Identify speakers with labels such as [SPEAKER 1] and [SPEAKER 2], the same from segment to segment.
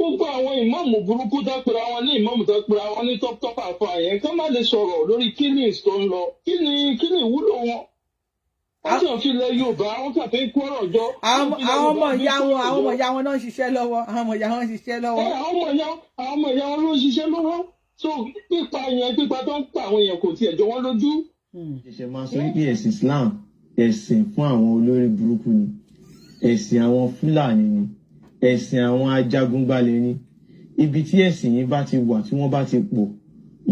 [SPEAKER 1] gbogbo àwọn ìmáàmù burúkú tó pera wọn ní ìmáàmù tó pera wọn ní top àfa yẹn kán má lè sọ̀rọ̀ lórí killings tó ń lọ kí ni ìwúlò wọn. wọ́n kàn fi lẹ Yorùbá wọ́n kàn fi kó ọ̀rọ̀ jọ.
[SPEAKER 2] àwọn ọmọ ìyá wọn náà ń ṣiṣẹ́ lọ́wọ́ àwọn ọmọ ìyá wọn ń ṣiṣẹ́ lọ́wọ́.
[SPEAKER 1] àwọn ọmọ ìyá wọn ló ń ṣiṣẹ́ lọ́wọ́ so pípa tó ń pa àwọn èèyàn kò tiẹ̀ jọ wọ́n lójú.
[SPEAKER 3] ṣẹ̀ṣẹ̀ máa sọ wípé ẹ̀sìn Islam ẹ̀sìn fún àwọn olórí burúkú ni ẹ̀sìn àwọn Fúlàní ni ẹ̀sìn àwọn ajagunbalẹ̀ ni ibi tí ẹ̀sìn yìí bá ti wà tí wọ́n bá ti pọ̀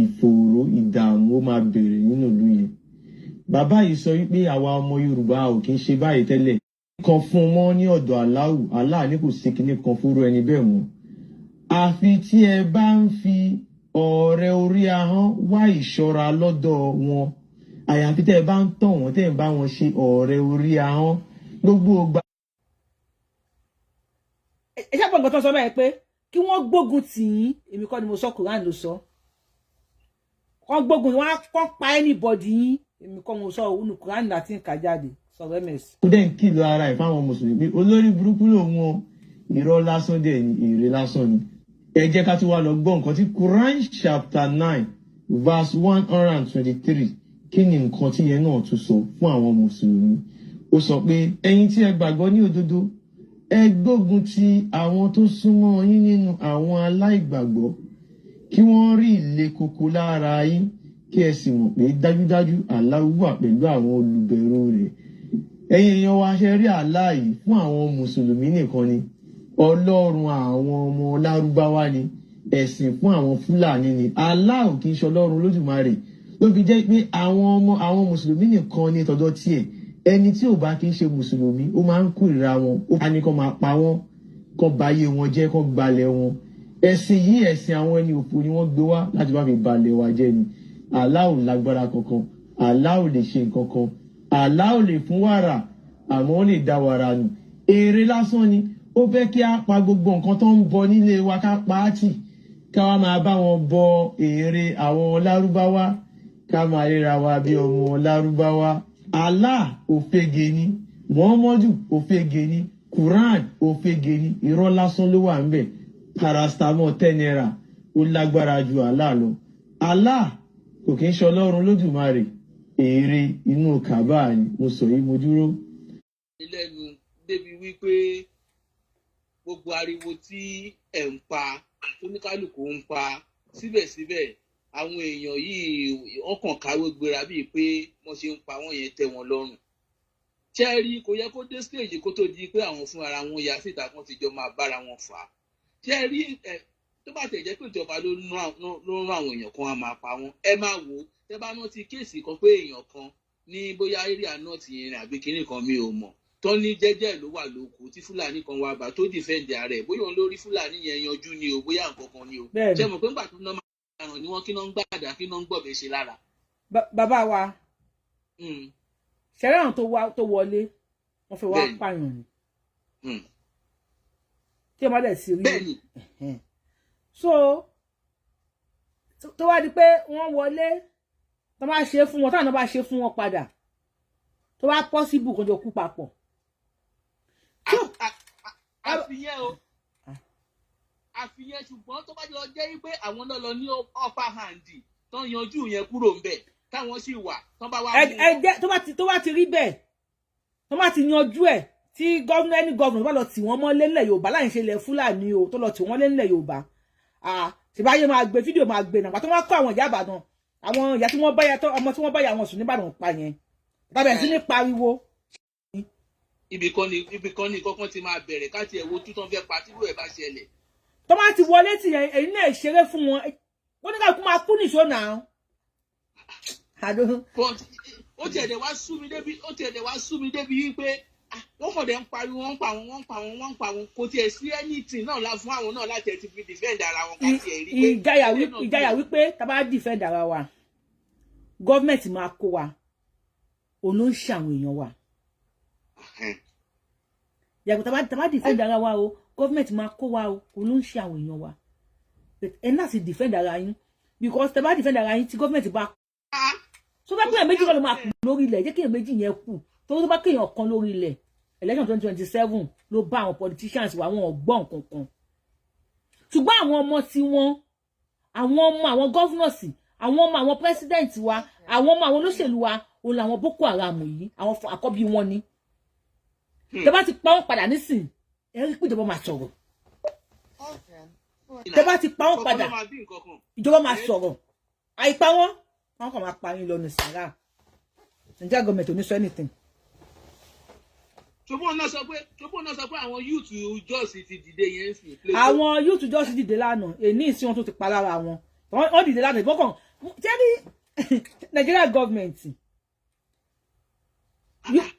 [SPEAKER 3] ìfòòró ìdààmú ó máa bẹ̀rẹ̀ nínú ìlú yẹn. Bàbá yìí sọ wípé àwa ọmọ Yorùbá ò kí ń ṣe báyìí tẹ́lẹ̀ kan fún wọn ní ọ̀dọ̀ Allahu Allah ní kò sí kinní kan fúru ẹni bẹ́ẹ̀ mọ́. Àfi tí ẹ bá ń fi ọ̀rẹ́ orí ahọ́n wá ìṣọ́ra lọ́dọ̀ wọn àyàfi tẹ́ ẹ bá ń tàn wọ́n tẹ́ ẹ bá wọn ṣe ọ̀rẹ́ orí ahọ́n gbogbo ọgbà.
[SPEAKER 2] ẹ ṣàpọ̀ nǹkan tó sọ báyìí pé kí wọ́n gbógun tì í èmi kọ́ ni mo sọ Quran ló sọ wọ́n gbógun wọn kọ́ pa anybody yín èmi kọ́ mo sọ òun Quran láti ń kà jáde sọ̀rọ̀ ms.
[SPEAKER 3] ó dẹ̀ ń kìlọ̀ ara ẹ̀ fáwọn mùsùlùmí pé olórí burúkú lòun o irọ́ lásán dẹ̀ ni èrè lásán ni. ẹ jẹ́ ká tún wá lọ gbọ́ nǹkan tí Quran chapter 9 verse 123 kí ni nǹkan tí yẹn náà tún sọ fún àwọn mùsùlùmí. Ó sọ pé ẹ̀yin tí ẹ gbàgbọ́ ní òdodo ẹ gbógun ti àwọn tó súnmọ́ yín nínú àwọn aláìgbàgbọ́ kí wọ́n rí ilé koko lára yín kí ẹ sì mọ̀ pé dájúdájú Allah wà pẹ̀lú àwọn olùbẹ̀rù rẹ̀. Ẹ̀yin èèyàn wa ṣe rí Allah yìí fún àwọn mùsùlùmí nìkan ni ọlọ́run àwọn ọmọ lárúbáwá ni ẹ̀sìn fún àwọn Fúlàní ni Allah ò kì í ṣe ọlọ́run Olódùmarè ló fi jẹ́ pé àwọn mùsùlùmí nìkan ní tọ̀dọ̀ tiẹ̀ ẹni tí ò bá kí ń ṣe mùsùlùmí ó máa ń kórìíra wọn ó bá ní kó máa pa wọ́n kó báyé wọn jẹ́ kó gbalẹ̀ wọn. Ẹ̀sìn yìí ẹ̀sìn àwọn ẹni òfò ni wọ́n gbé wá láti bá fi balẹ̀ wa jẹ́ ni. Allah ò lágbára kankan Allah ò lè ṣe nǹkan kan Allah ò lè fún wàrà àmọ́ ó lè dá wàrà nù. Èrè lásán ni ó fẹ́ kí á pa gbogbo nǹkan tó ń bọ nílé wa ká pa á tì ká wá máa bá wọn bọ èrè àwọn lárúbáwá ká máa ríra wa bí ọmọ lárúbáwá. Allah òfegè ni Muhammadu òfegè ni Quran òfegè ni irọ́ lásán ló wà ń bẹ̀. Paracetamol 10 naira ó lágbára ju Allah lọ. Allah kò kí ń ṣe ọlọ́run Olódùmarè èrè inú kàbá ni mo sọ yìí mo dúró.
[SPEAKER 4] lẹ́nu débi wípé gbogbo ariwo tí ẹ̀ ń pa oníkálukú ń pa síbẹ̀síbẹ̀ àwọn èèyàn yìí ọkàn káwé gbéra bíi pé wọ́n ṣe ń pa wọ́n yẹn tẹ́ wọn lọ́rùn. Ṣẹ́ẹ́rí kò yẹ kó dé stage kó tó di pé àwọn fún ara wọn ya síta kan ti jọ máa bára wọn fà á. Ṣẹ́ẹ́rí tó bá tẹ̀ jẹ́ pé ìjọba ló rán àwọn èèyàn kan á máa pa wọ́n ẹ máa wò ó tẹ́ bá rántí kéèsì kan pé èèyàn kan ní bóyá area náà ti yẹn àbí kinní kan mi ò mọ̀ tó ní jẹ́jẹ́ ló wà lóko tí Fúlàní kan wá bá tó dìfẹ́ǹdì ààrẹ bóyá òun lórí Fúlàní yẹn yanjú ni o bóyá nǹkan kan ni o ṣé mo pé ńgbà tó ná máa ràn ní wọn kí náà ń gbàdá kí náà ń gbọ̀bẹ̀ ṣe lára.
[SPEAKER 2] bàbá wa ṣẹlẹ̀ àwọn tó wọlé wọ́n fẹ́ wá pààyàn ni tí ẹ má dẹ̀ sí rí so tó wá di pé wọ́n wọlé tó bá ṣe fún wọn táwọn náà bá ṣe fún wọn padà tó bá possible kó jọ kú papọ̀.
[SPEAKER 4] àfihàn o àfihàn ṣùgbọ́n tó bá jọ jẹ́ pé àwọn náà lọ ní upper hand tó ń yanjú yẹn kúrò ń bẹ̀ táwọn sì wà tó bá wá mú wọn.
[SPEAKER 2] tó bá ti rí bẹ́ẹ̀ tó bá ti yanjú ẹ̀ tí ẹni gọ́vùnà bá lọ tì wọ́n mọ́ lélẹ̀ Yorùbá láì ṣe ilẹ̀ Fúlàní o tó lọ tì wọ́n lélẹ̀ Yorùbá ṣèbáyé máa gbé fídíò máa gbé nàpá tó wọ́n kọ́ àwọn ìyá Ìbàdàn àwọn ìyá tí wọ́n bá yà tó ọmọ tí wọ́n bá yà wọn sùn níbàdàn pa yẹn tàbí sí ní pariwo.
[SPEAKER 4] ibì kan ní kọ́kọ́ ti máa bẹ̀rẹ̀ káti ẹ̀ wo tútọ́ fẹ́ pa tírú ẹ̀ bá ṣẹlẹ̀.
[SPEAKER 2] tó máa ti wọlé tì yẹn èyí náà ṣeré fún wọn wọ́n ní ká kú máa kú nìṣó náà.
[SPEAKER 4] ó tiẹ̀ dẹ̀ wá sú mi débi wípé wọ́n kàn dẹ̀ ń pariwo wọ́n ń pa wọn kò tiẹ̀ sí anything náà la fún àwọn náà láti ẹ̀ ti fi defend ara wọn káti ẹ̀ rí pé.
[SPEAKER 2] ìjayà wípé tá bá defend ara wa gọ́ọ̀mẹ̀ntì máa kó wa òun ló ń ṣe àwọn èèyàn wa. yàgò tá bá defend ara wa o gọ́ọ̀mẹ̀ntì máa kó wa o òun ló ń ṣe àwọn èèyàn wa. ẹ náà sì defend ara yín because tá bá defend ara yín tí gọ́ọ̀mẹ̀ntì bá so bá kéèyàn méjì ló máa kú lórí ilẹ̀ jẹ́ kéèyàn méjì yẹn kú tó bá kéèyàn kan lórí ilẹ̀ election 2027 ló bá àwọn politicians wa wọn gbọ́n kankan ṣùgbọ́n àwọn ọmọ tí wọ́n àwọn governors àwọn president wa àwọn olóṣèlú wa òun làwọn Boko Haram yìí àwọn àkọ́bí wọn ni tẹ́ bá ti pa wọ́n padà nísìn ẹ rí pé ìjọba máa sọ̀rọ̀ tẹ́ bá ti pa wọ́n padà ìjọba máa sọ̀rọ̀ àìpa wọ́n kàn máa pa yín lọ ní sàrà Nigeria government ò ní sọ anything.
[SPEAKER 4] ṣùgbọ́n náà sọ pé àwọn youth jọ́ọ̀sì ti dìde yẹn sí.
[SPEAKER 2] àwọn youth jọ́ọ̀sì dìde lánàá èní ìsìn wọn tó ti pa lára wọn wọ́n dìde lánàá ìbọn kan tẹ́lí Nigeria government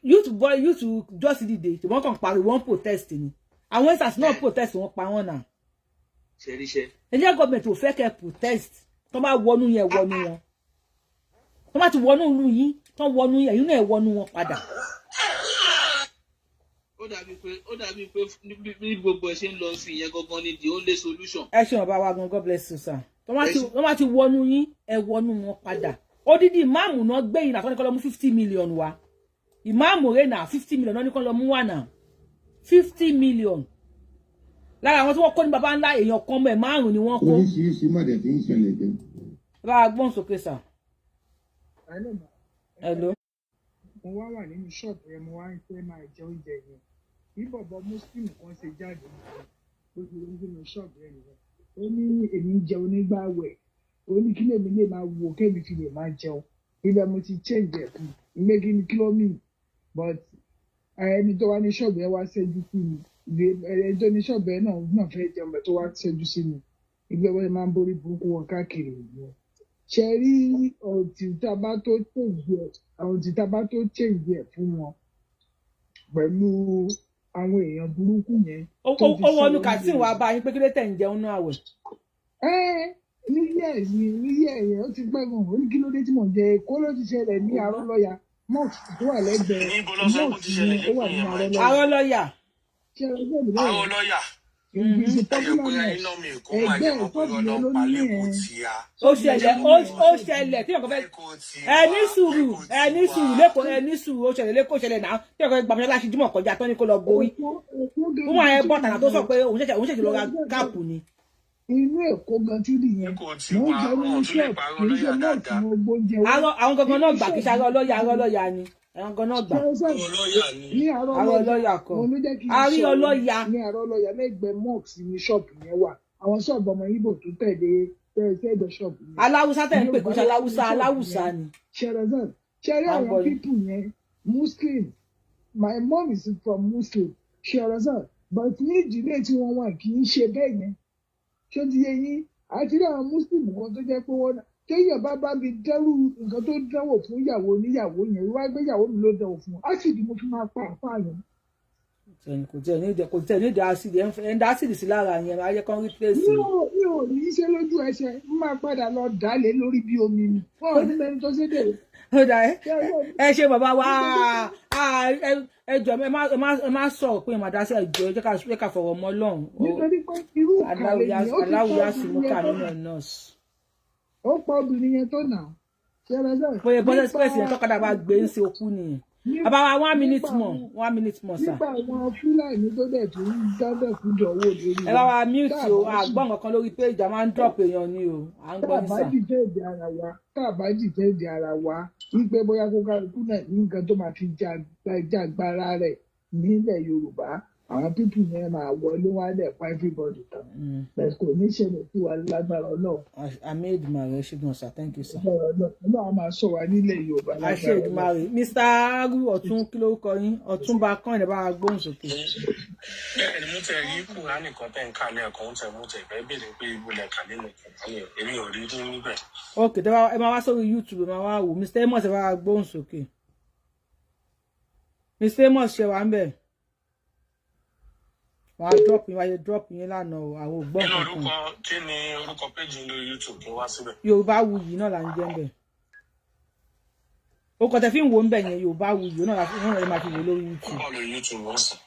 [SPEAKER 2] youth jọ́ọ̀sì dìde ìbọn kan pariwo wọ́n protest ni àwọn ẹ̀sàs náà protest wọ́n pa wọ́n náà. Nigeria government ò fẹ́ kẹ́ protest tó bá wọnú yẹn wọnú wọn tó bá ti wọnú ìlú yín tó wọnú yẹn yín náà wọnú wọn padà.
[SPEAKER 4] ó dàbí pé bí gbogbo ẹ ṣe ń lọ sí ìyẹn gangan ni the only solution.
[SPEAKER 2] ẹ ṣe ọba wa gan God bless you sir tó bá ti wọnú yín ẹ wọnú wọn padà. Odidi ìmáàmù náà gbé yìí nàkọ́ ní kọ́ lọ mú 50 million wá ìmáàmù rẹ̀ náà 50 million náà ní kọ́ lọ mú wá náà 50 million lára àwọn tí wọ́n kó ní baba ńlá èèyàn kan mọ́ ẹ̀ márùn-ún ni wọ́n kó.
[SPEAKER 5] oríṣiríṣi má dẹ̀ fi ń ṣẹlẹ̀ jẹ́.
[SPEAKER 2] bá a gbọ́n sókè sà. hello.
[SPEAKER 6] mo wá wà nínú ṣọ́ọ̀bù rẹ mo wá ń fẹ́ máa jẹ oúnjẹ yẹn bí bọ̀bọ̀ muslim kan ṣe jáde nìkan bó ṣe lọ nínú ṣọ́ọ̀bù rẹ nìkan ó ní èmi ń jẹun nígbàwẹ̀ ó ní kí lèmi lè máa wo kémi fi lè máa jẹun ibẹ̀ mo ti change ẹ̀ fún ìgbégi ní kílómì but ẹni tó wá ní ṣọ́ọ̀bù yẹn wá ṣẹ́jú sí mi ẹni tó ní ṣọ́ọ̀bù yẹn náà fẹ́ jẹun bẹ̀ tó wá ṣẹ́jú sí mi ìgbẹ́ wọ́n máa ń borí burúkú wọn káàkiri ìyẹn ṣe rí ọ̀tí tábà tó change ẹ̀ fún wọn pẹ̀lú àwọn èèyàn burúkú yẹn.
[SPEAKER 2] ó wọnú kàtí wàá bá yín pé kí ló tẹ̀ ń jẹun náà àwẹ̀.
[SPEAKER 6] ní yẹ́ yẹn ó ti pẹ́ gan ó ní kí ló dé tí mò ń jẹ Èkó ló ti ṣẹlẹ̀ ní Arọ́lọ́yà mosque tó wà lẹ́gbẹ̀ẹ́ mosque yẹn ó wà ní
[SPEAKER 2] Arọ́lọ́yà.
[SPEAKER 6] Arọ́lọ́yà.
[SPEAKER 2] Ó ṣẹlẹ̀ tí ọkọ fẹ́ ẹni sùúrù lẹ́kọ̀ọ́ ó ṣẹlẹ̀ lẹ́kọ̀ọ́ ṣẹlẹ̀ náà tí ọkọ gbàmọ́ láti jímọ̀ kọjá tó ní kó lọ borí wọ́n máa ẹ bọ́ tànà tó sọ pé òun ṣẹ̀ṣẹ̀ lọ ra káàpù ni.
[SPEAKER 6] Inú Èkó gan tí nìyẹn mo ń jẹ nínú ṣọ́ọ̀bù kì í ṣe náà tí mo gbóúnjẹ wá.
[SPEAKER 2] àwọn gangan náà gbà kí ṣe Arọ́lọ́yà ni àwọn gan náà gbà.
[SPEAKER 6] ní Arọ́lọ́yà
[SPEAKER 2] kọ́
[SPEAKER 6] mo ló jẹ́ kí n
[SPEAKER 2] Arọ́lọ́yà
[SPEAKER 6] ní Arọ́lọ́yà lẹ́gbẹ̀ẹ́ mosque ní ṣọ́ọ̀bù yẹn wà àwọn ṣọ́ọ̀bù ọmọ Ìgbò tó tẹ̀lé ẹ̀ẹ́dẹ̀ ṣọ́ọ̀bù yẹn.
[SPEAKER 2] aláwùsá tẹ̀ ń pè kó ṣe aláwùsá ni.
[SPEAKER 6] ṣẹ̀rẹ̀ àwọn pípù yẹn Muslim my mom is from Muslim ṣẹ̀rẹ̀ but ní ìdílé tí wọ́n wà kì í ṣe bẹ́ẹ̀ yẹn ṣé ti yẹ yín àti àwọn Muslim kan tó jẹ́ pé wọ́n kéèyàn bá mi dẹ́rù nǹkan tó dánwò fún ìyàwó oníyàwó yẹn wá gbé ìyàwó mi ló dánwò fún un á sì di mo fi máa pa àpá yẹn.
[SPEAKER 2] kò tẹ̀ ní ìdá ásìdì ẹ̀ ń dá ásìdì sí lára yẹn ayé kan rí pèsè.
[SPEAKER 6] mi ò ní í ṣe lójú ẹsẹ̀ n máa padà lọ dálé lórí bí omi ni wọn ò ní lẹni tó ṣe dé.
[SPEAKER 2] ó dà ẹ ṣe bàbá wa ẹ jọ ẹ má sọ pé màdá sí ẹjọ ẹ jẹ́ ká fọwọ́ mọ́ lọ́hùn.
[SPEAKER 6] nítorí pé irú ìkàlẹ̀ yẹn ó ti
[SPEAKER 2] aláwùyá sí mú kà nínú ẹ̀ nọ́ọ̀sì.
[SPEAKER 6] ó pa obìnrin yẹn tó nà
[SPEAKER 2] bóyá bọ́sẹ̀ express yẹn tọ́kadà bá gbé ń ṣe okú nìyẹn. About 1 minute more sir.
[SPEAKER 6] nípa àwọn Fúlàní tó dẹ̀ tó ń dábẹ̀ fún jọ̀wọ́ lórí.
[SPEAKER 2] ẹ bá wa mute o àgbọ̀n kankan lórí page a máa ń drop èèyàn ni o à ń gbọ́ ní sà.
[SPEAKER 6] táàbájì tẹ́ẹ̀dì ara wa wípé bóyá kó kálukú náà ní nǹkan tó máa fi jàgbára rẹ̀ nílẹ̀ Yorùbá àwọn pípù yẹn máa wọlé wá dẹ̀ pa everybody tán. kò ní ṣẹlẹ̀ sí wa lágbára náà.
[SPEAKER 2] àmì Èdùmàrè ṣùgbọ́n sir thank you sir.
[SPEAKER 6] ọlọ́run máa sọ wa nílẹ̀ Yorùbá lágbára.
[SPEAKER 2] àṣẹ Èdùmàrè Mr. Aru ọ̀tún kí ló kọ yín Ọ̀túnba kan ẹ̀ bá wa gbóhùn sókè.
[SPEAKER 7] bẹ́ẹ̀ ni mo tẹ̀ rí Kùránì kan tẹ̀ ń kà lẹ́ẹ̀kan ó tẹ̀ mú tẹ̀ bẹ́ẹ̀ béèrè pé ibo lẹ̀ kà nínú Kùránì èmi ò rí ní níbẹ̀.
[SPEAKER 2] ok ẹ máa wá sórí YouTube ẹ máa wá wò Mr. Amos ẹ bá wa gbóhùn sókè Mr. Amos ṣe wà ń bẹ̀ wàá drop yín lánàá o àwọn ògbọ́n kankan.
[SPEAKER 7] kí ni orúkọ péjì lórí YouTube kí n wá síbẹ̀.
[SPEAKER 2] Yorùbáwùyí náà là ń jẹ́ ń bẹ̀. ó kọ́ tẹ fi ń wo ń bẹ̀ yẹn Yorùbáwùyí náà ẹ máa fi wò lórí YouTube.
[SPEAKER 7] lórí YouTube wọ́n sàn.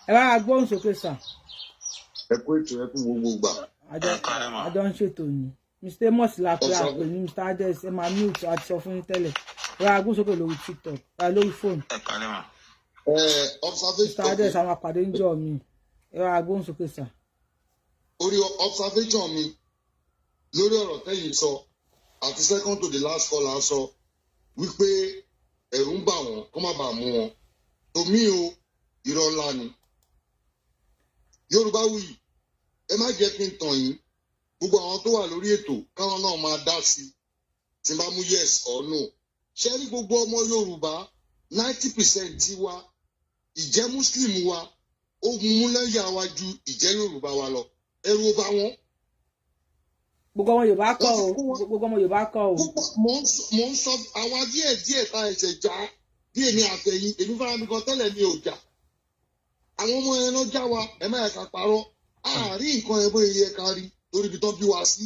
[SPEAKER 2] ẹ bá wa gbóhùn sókè sà.
[SPEAKER 5] ẹ kó ètò ẹ kún gbogbo gbà.
[SPEAKER 2] àjọ ń ṣètò ni Mr. Amos la pé àpè ní Mr. Ades ẹ máa mute àti sọ fún yín tẹ́lẹ̀ ẹ bá wa gbóhùn sókè lórí TikTok lórí fóònù.
[SPEAKER 5] Observation.
[SPEAKER 2] Mr. Ades àwọn àpàdé ń jọ mi ẹ bá wa gbóhùn sókè sà.
[SPEAKER 5] orí observation mi lórí ọ̀rọ̀ tẹ́yìn sọ àti second to the last caller sọ wípé ẹ̀rù ń bà wọ́n kó má bàa mú wọn tòmí o irọ́ ńlá ni Yorùbáwùyí ẹ má jẹ́ kí n tàn yín gbogbo àwọn tó wà lórí ètò káwọn náà máa dá sí tí n bá mú yes or no ṣé rí gbogbo ọmọ Yorùbá 90% tiwa ìjẹ́ Muslim wa ó mú lẹ́yà wa ju ìjẹ́ Yorùbá wa lọ ẹ̀rù ó bá wọn.
[SPEAKER 2] gbogbo ọmọ Yorùbá kọ́ o gbogbo ọmọ Yorùbá kọ́ o.
[SPEAKER 5] mo ń sọ àwa díẹ̀ ta ẹ̀sẹ̀ já bí èmi àtẹ̀yìn èmi fara mi kan tẹ́lẹ̀ mi ò jà àwọn ọmọ yẹn ló já wa ẹ má yẹ ká parọ́ àárín nǹkan ẹ bóyá yẹ ká rí torí ibi tán bí wa sí.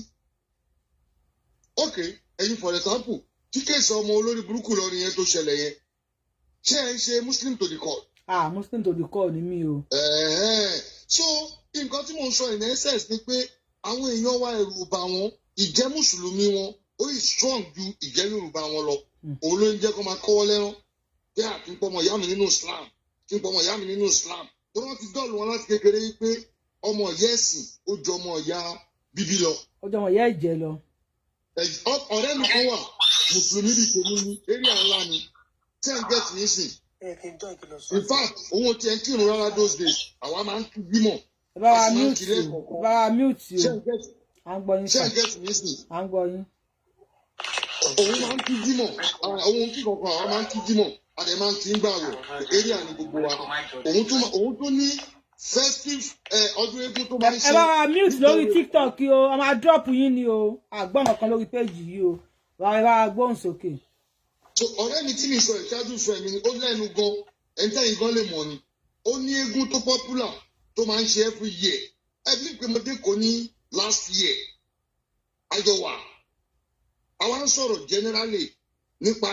[SPEAKER 5] ok ẹ̀yin for example tí kéèsì ọmọ olórí burúkú lọ nìyẹn tó ṣẹlẹ̀ yẹn ṣé ẹ ń ṣe Muslim to the court.
[SPEAKER 2] Muslim to the court ni mí o.
[SPEAKER 5] So nǹkan tí mo ń sọ in essence ni pé àwọn èèyàn wa ẹ̀rù bà wọ́n ìjẹ́ mùsùlùmí wọn ó yìí strong ju ìjẹ́ Yorùbá wọn lọ òun ló ń jẹ́ kó máa kọ́wọ́ lẹ́rán bí àtúntò ọmọ ìyá mi nínú Islam tí ń pọ ọmọ ìyá mi nínú Islam tó wọ́n ti dọ́ọ̀lù wọn láti kékeré pé ọmọ ìyá ẹ̀sìn ó ju ọmọ ìyá bíbí lọ.
[SPEAKER 2] ó ju ọmọ ìyá ẹ̀jẹ̀ lọ.
[SPEAKER 5] ọ̀rẹ́ mi kan wà mùsùlùmí bíi tèmi ní area ńlá ni ten get me sìn in fact òun ti ẹ̀ ń kírun rárá those days àwa máa ń kí bímọ̀.
[SPEAKER 2] bá wa mute o à ń gbọ́ yín sà à ń gbọ́ yín.
[SPEAKER 5] òun máa ń kí bímọ̀ òun kí kankan àwa máa ń kí bímọ̀ àdè máa ń kí ń gbà wọ̀ area ni gbogbo wa òun tún ní festive ọdún eégún tó máa ń ṣe.
[SPEAKER 2] ẹ bá wa mute lórí TikTok o a máa drop yín ni o àgbọ̀n kan lórí péjì yìí o ẹ bá wa gbóhùn sókè.
[SPEAKER 5] so ọ̀rẹ́ mi tí mi sọ ìṣáájú sọ ẹ̀mí ni ó lẹ́nu gan ẹ̀ńtẹ́yìn gan lè mọ̀ ni ó ní eégún tó popular tó máa ń ṣe every year ẹbí pé mo dé kò ní last year àjọwà àwa ń sọ̀rọ̀ generally nípa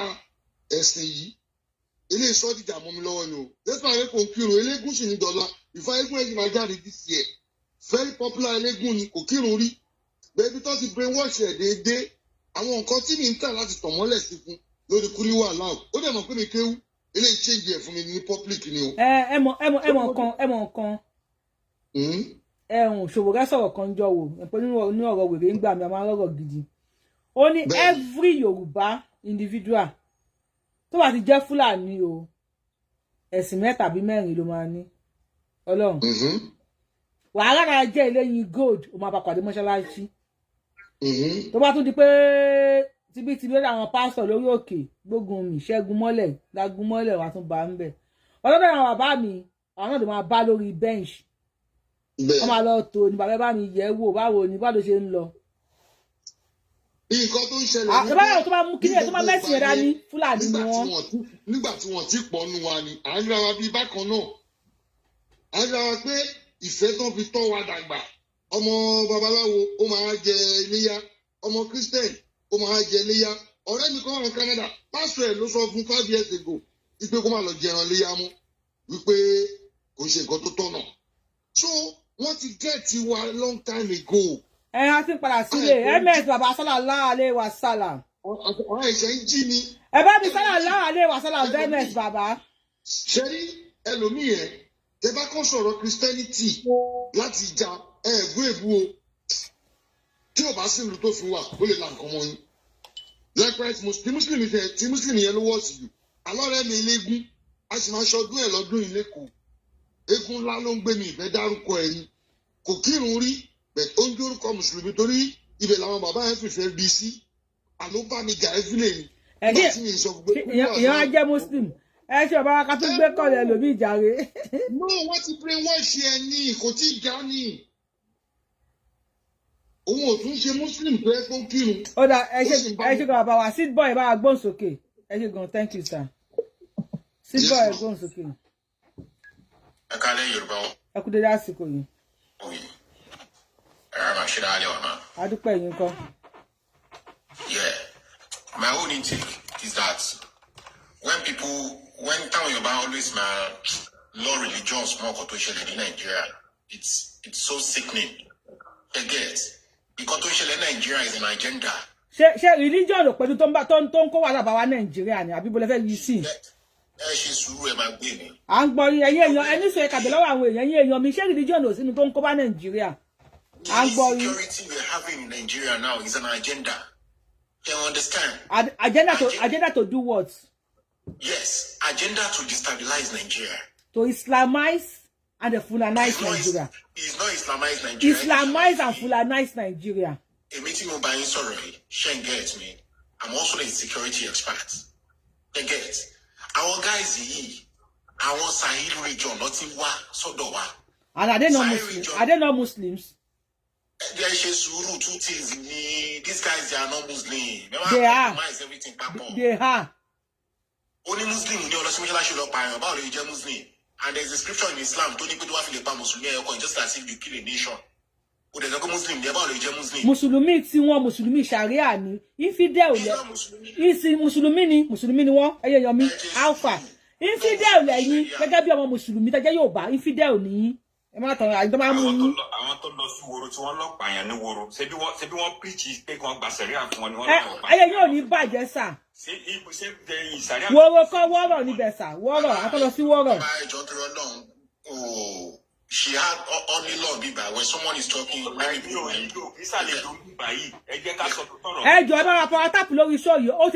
[SPEAKER 5] ẹ̀sìn yìí ilé ìsọdìjà mọ́ mi lọ́wọ́ ni o lẹ́sìn àwọn ẹ̀kọ́ kírun eléégún sì ní dọ́là ìfọ̀ eégún ẹ̀yìn máa jáde this year very popular eléégún ni kò kírun rí bẹ́ẹ̀bi tó ti brainwash ẹ̀ déédéé àwọn nǹkan tí mi ń tà láti tàn mọ́lẹ̀ sí fún lórí kúríwá loud ó dẹ̀ mọ̀ pé mi kéwú ilé ìchange ẹ̀ fún mi ní public ni o.
[SPEAKER 2] ẹ mọ̀ nǹkan Ṣòwòrẹ́ sọ̀rọ̀ kan jọ wò ẹ̀pẹ́ ní ọ̀rọ̀ wèrè ń gbà mí a máa rọ̀rọ̀ gidi ó ní every Yorùbá individual tó bá ti jẹ́ Fúlàní o ẹ̀sìn 3 tàbí 4 ló máa ní Ọlọ́run wàhálà náà jẹ́ eléyìí gold ó máa bá pàdé mọ́ṣáláṣí tó bá tún di pé tibítibí àwọn pásítọ̀ lórí òkè gbógun mi ṣẹ́gun mọ́lẹ̀ lágún mọ́lẹ̀ wà tún bá ń bẹ̀ ọlọ́dọ̀ àwọn bàbá mi àwọn náà ló máa bá lórí bench wọ́n máa lọ tó ní bàbá bá mi yẹ̀ wò báwo ni bá ló ṣe ń lọ.
[SPEAKER 5] nǹkan tó ń ṣẹlẹ̀
[SPEAKER 2] ní báyọ̀ tó bá mú kíni ẹ̀ tó bá mẹ́sìn ẹ̀dá ní Fúlàní ni wọ́n.
[SPEAKER 5] nígbà tí wọ́n ti pọ̀ nù wa ni à ń ra wa bíi bákan náà à ń ra wa pé ìfẹ́ tó fi tọ́ wa dàgbà ọmọ babaláwo ó máa jẹ iléyá ọmọ Christian ó máa jẹ iléyá ọ̀rẹ́ mi kan wà ní Canada pásítọ̀ ẹ̀ ló sọ fún 5 years ago wípé kó má lọ jẹran iléyá mú wípé kò ṣe nǹkan tó tọ̀nà so wọ́n ti gẹ̀ẹ́tì wa long time ago.
[SPEAKER 2] ẹ á ti padà sílé ms bàbá sallallahu alaihi wasallam.
[SPEAKER 5] ọ̀rọ̀ ẹ̀ṣẹ̀ ń jí ni.
[SPEAKER 2] ẹ bá mi sallallahu alaihi wasallam ms bàbá.
[SPEAKER 5] ṣe rí ẹlòmíì yẹn tẹ bá kọ́ sọ̀rọ̀ Christianity láti ìjà ẹ̀ẹ́gbọ́ èbú o tí ò bá sí ìlú tó fi wà ó lè la nǹkan mọ́ yín. likewise tí Muslim yẹn ló wọ́ sí i alọ́rẹ́ mi eléégún a sì máa ṣọdún ẹ̀ lọ́dún yìí lẹ́kọ̀ọ́ eégún ńlá ló ń gbé mi ìfẹ́ dárúkọ ẹ̀yìn kò kírun rí bẹ́ẹ̀ ó ń dórúkọ mùsùlùmí torí ibẹ̀ làwọn bàbá yẹn fìfẹ́ bí sí àló bá mi jà ẹ́fílẹ̀ ni.
[SPEAKER 2] ìyá wa jẹ́ Muslim ẹ ṣe ọba ká tún gbé kọ́lẹ̀ lómi ìjàre.
[SPEAKER 5] no wọ́n ti brainwash ẹ ní kò tí ì já ní òun ò tún ṣe Muslim tó ẹ tó kírun.
[SPEAKER 2] ó dà ẹ ṣe kan bàbá wa seed boy bá wa gbóhùn sókè ẹ ṣe gan thank you sir seed boy gbóhùn sókè.
[SPEAKER 8] ẹ kálẹ́ Yorùbá wọn.
[SPEAKER 2] ẹ kú dédé àsìkò yìí.
[SPEAKER 8] oye ẹ máa ṣe dáálé wa máa.
[SPEAKER 2] adúpẹ́ yín kọ́.
[SPEAKER 8] yeah my own intake is that when táwọn Yorùbá always máa law religions mọ́ ọkọ̀ tó ṣẹlẹ̀ ní Nàìjíríà it's so sickening ẹ get nǹkan tó ṣẹlẹ̀ Nàìjíríà is an agenda.
[SPEAKER 2] ṣe religion ló pẹ̀lú tó ń kó wàhálà bá wa Nàìjíríà ni àbí bó lè fẹ́ yí sí.
[SPEAKER 8] ẹ ṣe sùúrù ẹ máa gbé mi.
[SPEAKER 2] à ń gbọ́ ẹ̀yin èèyàn ẹni sọ ẹ̀ka bẹ̀ lọ́wọ́ àwọn èèyàn ṣé religion ò sínú tó ń kó bá Nàìjíríà.
[SPEAKER 8] The insecurity we're having in Nigeria now is an agenda. You understand?
[SPEAKER 2] Agenda to do what?
[SPEAKER 8] Yes, agenda to destabilize Nigeria.
[SPEAKER 2] To Islamize and Fulanize Nigeria.
[SPEAKER 8] It's not Islamize Nigeria.
[SPEAKER 2] Islamize and Fulanize Nigeria.
[SPEAKER 8] A meeting on buying sorry, Shen gets me. I'm also a security expert. They get our guys here. Our Sahel region, nothing wa Sodowa.
[SPEAKER 2] And are they not Muslims? Are they not Muslims?
[SPEAKER 8] They are two things. These guys, they are not Muslim.
[SPEAKER 2] They are.
[SPEAKER 8] Everything
[SPEAKER 2] they are.
[SPEAKER 8] Only Muslim, Muslim. And there's a scripture in Islam, just as if you kill a nation.
[SPEAKER 2] Musulumi tí wọ́n Musulumi Sharia ni infidel le isi Musulumi ni wọ́n eyeyan mi alpha infidel lẹ́yìn gẹ́gẹ́ bí ọmọ Musulumi tẹ́ jẹ́ Yorùbá infidel ni ẹ má tan àyìn tó máa mú yín
[SPEAKER 9] àwọn tó lọ sí woro tí wọ́n lọ pààyàn ní woro ṣé bí wọ́n preach pé kan gba Sharia fún wọn ni wọ́n lọ pa
[SPEAKER 2] eyeyan ò ní bàjẹ́ sà
[SPEAKER 9] ṣé ibo ṣe de Sharia
[SPEAKER 2] woro ko woro ni be sà woro a tó lọ sí woro
[SPEAKER 8] she had only law biba when someone is talking
[SPEAKER 9] ẹ
[SPEAKER 2] jọ̀ọ́ bá wa power tap lórí show yìí ó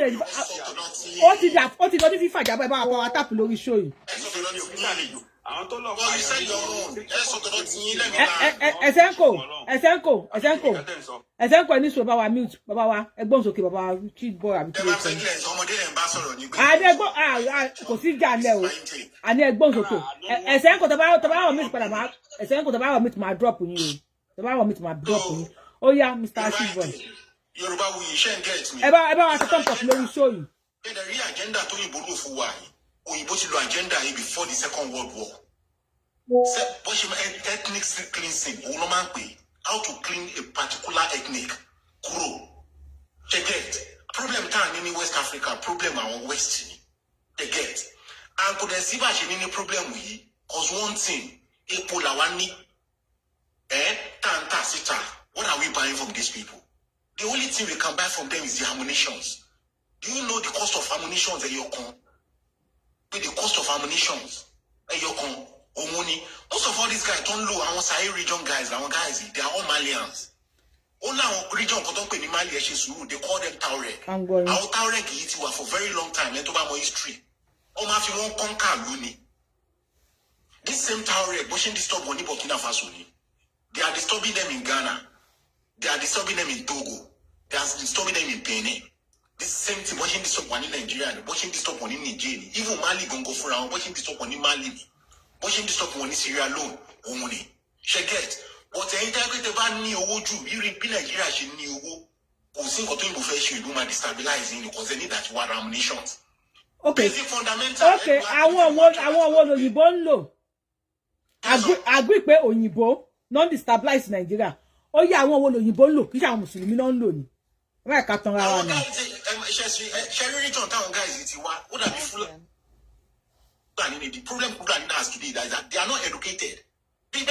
[SPEAKER 2] ti lọ ní FIFA jaba bá wa power tap lórí show yìí
[SPEAKER 9] àwọn tó lọ
[SPEAKER 2] ẹsẹ̀ńkò ní sọ bá wa mute bàbá wa ẹgbọ́n sókè bàbá wa cheat boy àbí kí ló sọ àdẹ́gbọ́ kò sí jà lẹ́ o àní ẹgbọ́n sókè ẹsẹ̀ńkò tó bá wọ̀ mute padà máa ẹsẹ̀ńkò tó bá wọ̀ mute máa drop yín o tó bá wọ̀ mute máa drop yín ó yá Mr. cheat boy
[SPEAKER 8] Yoruba wuyi ṣe ń get me
[SPEAKER 2] ẹ bá wa sọ pop lórí show yìí
[SPEAKER 8] the real agenda tó yìnbó lò fún wa òyìnbó ti lo agenda yìí before the Second World War bó ṣe ethnic cleansing òun ló máa ń pè how to clean a particular ethnic kúrò they get problem tá à ní ní West Africa problem àwọn West ni they get and kò dẹ̀ sí bá ṣe ní problem yìí cause one thing epo làwa ní tàǹtà síta what are we buying from these people the only thing we can buy from them is the ammunitions. Do you know the cost of ammunitions at Yokon? With the cost of ammunitions at Yokon, Omoni. Most of all these guys don't know our Sahel region guys, our guys, they are all Malians. All our region Mali, they call them Taurek. Our Taurek were for very long time, and Tobamo history. Omafi won't conquer Luni. This same Taurek, Boshin disturb Boni Burkina Faso. They are disturbing them in Ghana. They are disturbing them in Togo. They are disturbing them in Benin. This same thing, watching this up one in Nigeria, watching this up one in Nigeria, even Mali gon go for around, watching this up one in Mali, watching this up one in Syria alone, Omoni. She get, but the integrity of any Oju, you read Nigeria, she knew who think what you profession you do my destabilizing because they need that war ammunitions.
[SPEAKER 2] Okay.
[SPEAKER 8] Basic fundamental.
[SPEAKER 2] Okay, I want Oyinbo nlo. Agree pé Oyinbo non destabilize Nigeria. Ó yá àwọn wo Oyinbo nlo, kì í ṣe àwọn Mùsùlùmí non nlo ni. Right, Captain Rawan.
[SPEAKER 8] The problem has to be that they are not educated. I will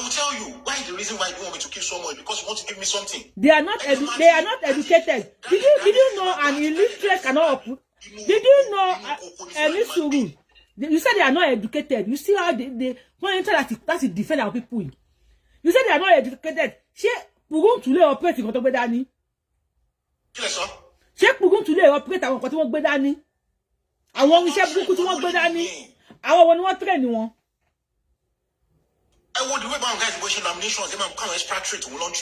[SPEAKER 8] tell you why the reason why you want me to kill someone because you want to give me something.
[SPEAKER 2] They are not educated. Did you know an illiterate cannot? Did you know you said they are not educated. You see how they when that's to defend our people. You said they are not educated. She Pugun to lay operate nǹkan tó gbé dání. Ṣé Pugun to lay operate àwọn nǹkan tí wọ́n gbé dání. Àwọn iṣẹ́ burúkú tí wọ́n gbé dání. Àwọn wo ni wọ́n train wọn.
[SPEAKER 8] I want the way about guys watching nominations. They come expatriate. We don't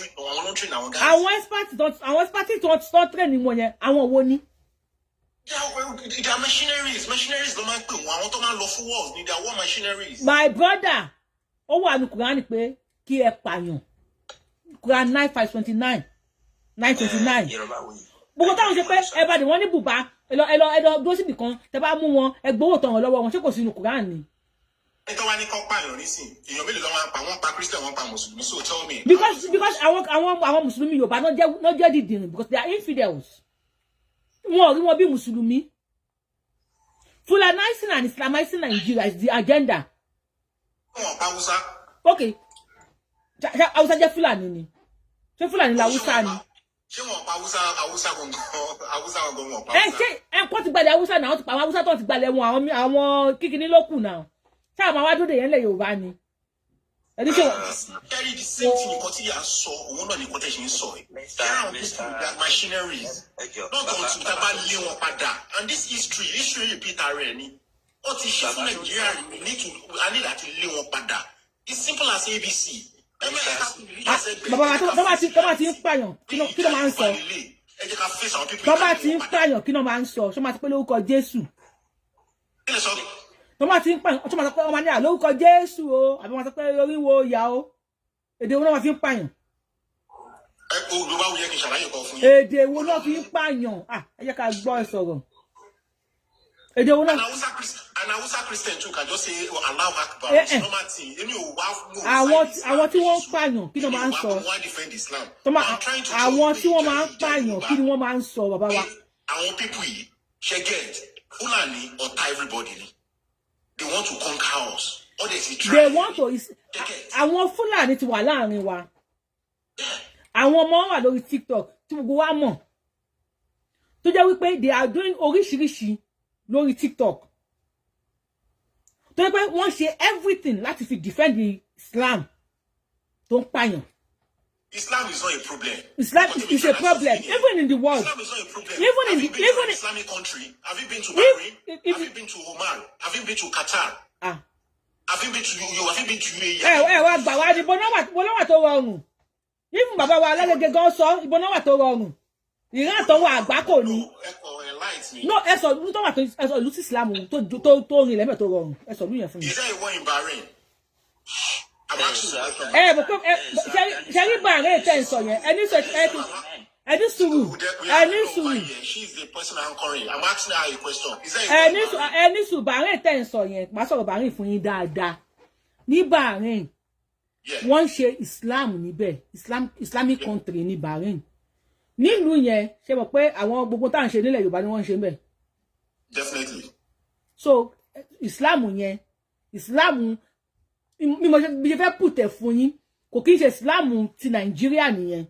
[SPEAKER 8] train our guys.
[SPEAKER 2] Àwọn expatriate don't train wọn yẹn. Àwọn wo ni.
[SPEAKER 8] They are machineries. Machineries don't make people. I want to man love for wars. They are war machineries.
[SPEAKER 2] My brother, ó wà ní Quran pé kí ẹ pààyàn. Quran 9:529. 9:29. Gbogbo táwọn ṣe pé ẹ bá dé wọ́n ní bùbá. Ẹ lọ dúró síbì kan. Tẹ́ bá mú wọn, ẹ gbowó tán wọn lọ́wọ́ wọn. Ṣé kò sínú Quran ni?
[SPEAKER 8] Ẹ tó wá ní kó pààyàn nísìn. Èèyàn mélòó ló wá pa wọ́n pa Christian wọ́n pa Mùsùlùmí. So tell me.
[SPEAKER 2] Because àwọn Mùsùlùmí Yorùbá no jẹ́ dídìrín because they are infidels. Wọ́n bí Mùsùlùmí. Fulanizing and Islamizing Nigeria is the agenda. Okay. Hausa jẹ́ Fulani ni. Ṣé Fulani la Hausa ni?
[SPEAKER 8] ṣé wọn pa Hausa gangan wọn pa
[SPEAKER 2] ẹ
[SPEAKER 8] Hausa.
[SPEAKER 2] ṣé kò ti gbalẹ̀ Hausa náà wọ́n ti pa àwọn Hausa tó ti gbalẹ̀ wọn àwọn kíkiní ló kù náà ṣáà máa wá dúró yẹn lẹ̀ Yorùbá ni ẹni ṣe
[SPEAKER 8] carry the same thing nǹkan tí yà sọ òun náà ní nǹkan tẹ̀ ṣe ń sọ ẹ̀. carry people that machineries lọ́tọ̀ tí ta bá lé wọn padà and this history repeat ara ẹ̀ ni ó ti ṣe fún Nàìjíríà a ní láti lé wọn padà it's simple as ABC.
[SPEAKER 2] bàbá wa tó bá ti ń pààyàn kí ló máa ń sọ tó bá ti ń pààyàn kí ló máa ń sọ ṣó máa ti pé lórúkọ Jésù tó bá ti ń pààyàn ṣó máa sọ pé ọmọ ní àlórúkọ Jésù o àbí wọ́n sọ pé oríwo ìyá o èdè wo náà fi ń pààyàn èdè wo náà fi ń pààyàn ẹ jẹ́ ká gbọ́ ẹ sọ̀rọ̀ èdè wo náà.
[SPEAKER 8] An Hausa Christian too can just say Allahu Akbar. It's normal thing.
[SPEAKER 2] Àwọn tí wọ́n ń pààyàn kí ni wọ́n máa ń sọ? Àwọn tí wọ́n máa ń pààyàn kí ni wọ́n máa ń sọ bàbá wa?
[SPEAKER 8] Àwọn people yìí ṣe get Fulani ọ̀tá everybody ni. They want to conquer us. All they see try.
[SPEAKER 2] They want to. Àwọn Fulani ti wà láàrin wa. Àwọn ọmọ wà lórí TikTok tí gbogbo wa mọ̀. Tó jẹ́ wípé they are doing oríṣiríṣi lórí TikTok. Tó yẹ pé wọ́n ṣe everything láti fi defend the Islam tó ń pààyàn.
[SPEAKER 8] Islam is not a problem.
[SPEAKER 2] Islam is a problem, even in the world.
[SPEAKER 8] Islam is not a problem.
[SPEAKER 2] Even in
[SPEAKER 8] an Islamic country. Have you been to Bahrain? Have you been to Oman? Have you been to Qatar? Have you been to Have you been to UAE?
[SPEAKER 2] Wá gbà wá ní bọ́nà tó rọrùn. Even bàbá wa Alálẹ́gẹ̀ gan sọ ìbọnà tó rọrùn. Ìran tó wà àgbákò ni. No, ẹ sọ ìlú tó wà tó ẹ sọ ìlú tí Islam tó rìn lẹ́mẹ̀ tó rọrùn. Ẹ sọ ìlú yẹn fún mi.
[SPEAKER 8] Is there a war in Bahrain?
[SPEAKER 2] Ṣé rí Bahrain tẹ́ ń sọ yẹn? Ẹni sùúrù.
[SPEAKER 8] She's the person anchoring. I'm asking her a question. Is there a war in Bahrain?
[SPEAKER 2] Ẹni sùúrù Bahrain tẹ́ ń sọ yẹn. Màá sọ̀rọ̀ Bahrain fún yín dáadáa. Ní Bahrain, wọ́n ṣe Islam níbẹ̀. Islamic country ní Bahrain. Nílùú yẹn ṣe mọ̀ pé àwọn gbogbo tá à ń ṣe nílẹ̀ Yorùbá ni wọ́n ń ṣe ńbẹ̀.
[SPEAKER 8] Definitely.
[SPEAKER 2] So Islam yẹn Islam bí mo ṣe fẹ́ pùtẹ̀ fún yín kò kí ń ṣe Islam ti Nàìjíríà nìyẹn.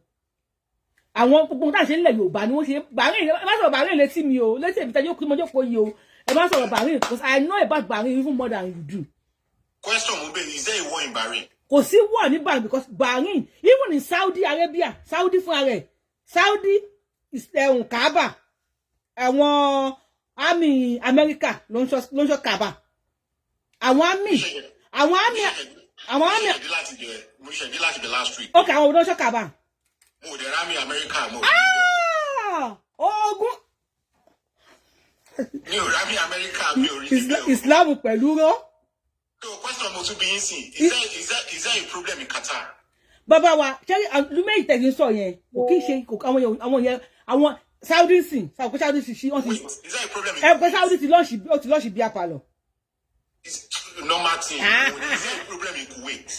[SPEAKER 2] Àwọn gbogbo tá à ń ṣe nílẹ̀ Yorùbá ni wọ́n ṣe Bahrain. Ẹ má sọ̀rọ̀ Bahrain létí mi o létí èmi tẹ́jú kí mo jókòó yìí o ẹ má sọ̀rọ̀ Bahrain because I know about Bahrain even more than you do.
[SPEAKER 8] Question mo bẹ́ẹ̀, is there a war in Bahrain?
[SPEAKER 2] Kò sí war ní Bahrain because Bahrain even in Saudi Arabia Saudi fúnra rẹ̀ Saudi is Kaaba àwọn army America ló ń sọ Kaaba àwọn army
[SPEAKER 8] mo ṣe dé láti the last week.
[SPEAKER 2] Okay, àwọn ló ń sọ Kaaba.
[SPEAKER 8] Mo dé army America mo.
[SPEAKER 2] Ogun
[SPEAKER 8] mi ò army America mi ò rí
[SPEAKER 2] Islam pẹ̀lú rọ́.
[SPEAKER 8] So question mo tún bí yín sìn, is there a problem in Qatar?
[SPEAKER 2] Bàbá wa ṣé lúmẹ ìtẹ̀sí sọ yẹn kò kí ṣe àwọn Saudi sìn Saudi sí wọ́n ti ẹgbẹ́ Saudi ti lọ́ọ̀ṣì bí apalọ̀.
[SPEAKER 8] Normal thing. Is there a problem in Kuwait?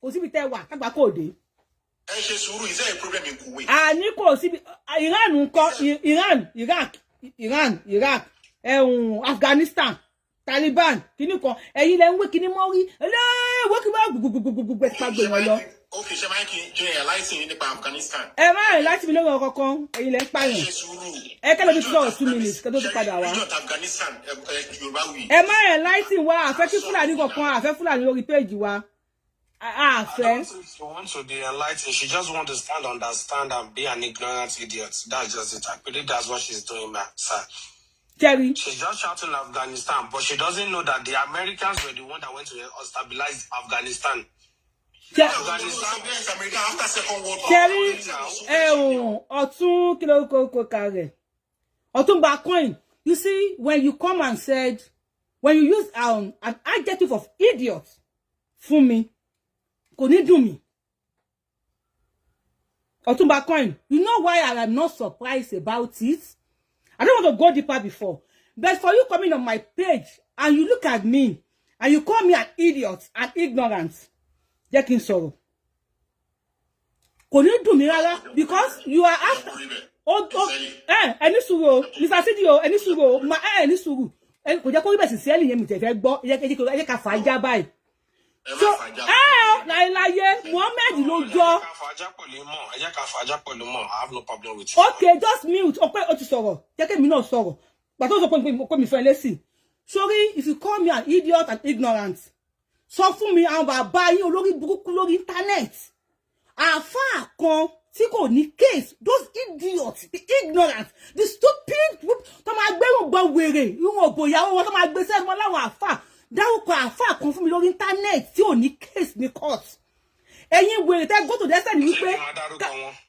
[SPEAKER 2] Kò síbi tẹ́ wà kágbá kò dé.
[SPEAKER 8] Ẹ ṣe sùúrù, is there a problem in Kuwait?
[SPEAKER 2] Àní kò síbi Iran ńkọ́ Iraq Afghanistan Taliban kíní kan ẹ̀yin lẹ ń wé kíní mọ́ rí ẹlẹ́wọ́ kí wọ́n gbogbogbò ẹ̀ pa gbé wọn lọ.
[SPEAKER 8] Okay, ṣe máa ń kí ẹ láìsí nípa Afghanistan.
[SPEAKER 2] Ẹ má rìn láti mi lórí ọkọ̀ kan ẹ̀yin lẹ ń pààyàn. Ẹ kẹ́lẹ́ bí sọ̀rọ̀ 2 minutes kẹ́ tó tún padà wá. Ẹ má rìn láìsí wa àfẹ́ kí Fúlàní kankan àfẹ́ Fúlàní lórí péèjì wa. Àfẹ́.
[SPEAKER 7] She wants to be enlightened. She just wants to understand and be an ignorant idiot. That's just it. I believe that's what she's doing, man, sir.
[SPEAKER 2] Jerry.
[SPEAKER 7] She's just shouting Afghanistan, but she doesn't know that the Americans were the one that went to stabilize Afghanistan.
[SPEAKER 2] Jerry, Otun kilo kare. Otumba coin. You see, when you come and said, when you use an adjective of idiot, for me, kò ní dùn mí. Otumba coin. You know why I am not surprised about it? I don't want to go deeper before. But for you coming on my page and you look at me and you call me an idiot and ignorant, jẹ́ kí n sọ̀rọ̀. Kò ní dùn mí rárá because you are after. Ẹni sùúrù, Mr. Sidio, ẹni sùúrù, ẹni sùúrù. Kò jẹ́ kó rí bẹ́ẹ̀ sì sí ẹ̀lì yẹn mi tẹ̀ fẹ́ gbọ́, ẹ jẹ́ ká fà á já báyìí. So láyé Mohammed ló jọ. Okay, just mute. Okay, ó ti sọ̀rọ̀. Jẹ́ kí mi náà sọ̀rọ̀. But ó sọ pé mi fẹ́ lésì. Sorry if you call me an idiot and ignorant. Sọ fún mi àwọn bàbá yín olórí burúkú lórí internet. Àfáà kan tí kò ní case, those idiots, the ignorant, the stupid, tó máa gbẹ́rù gbọ́ wèrè, irun òbòyàwó wọn tó máa gbé sẹ́nu láwọn àfáà. Dárúkọ àfáà kan fún mi lórí internet tí ò ní case ní court. Ẹ̀yin wèrè tẹ́ go to the extent wípé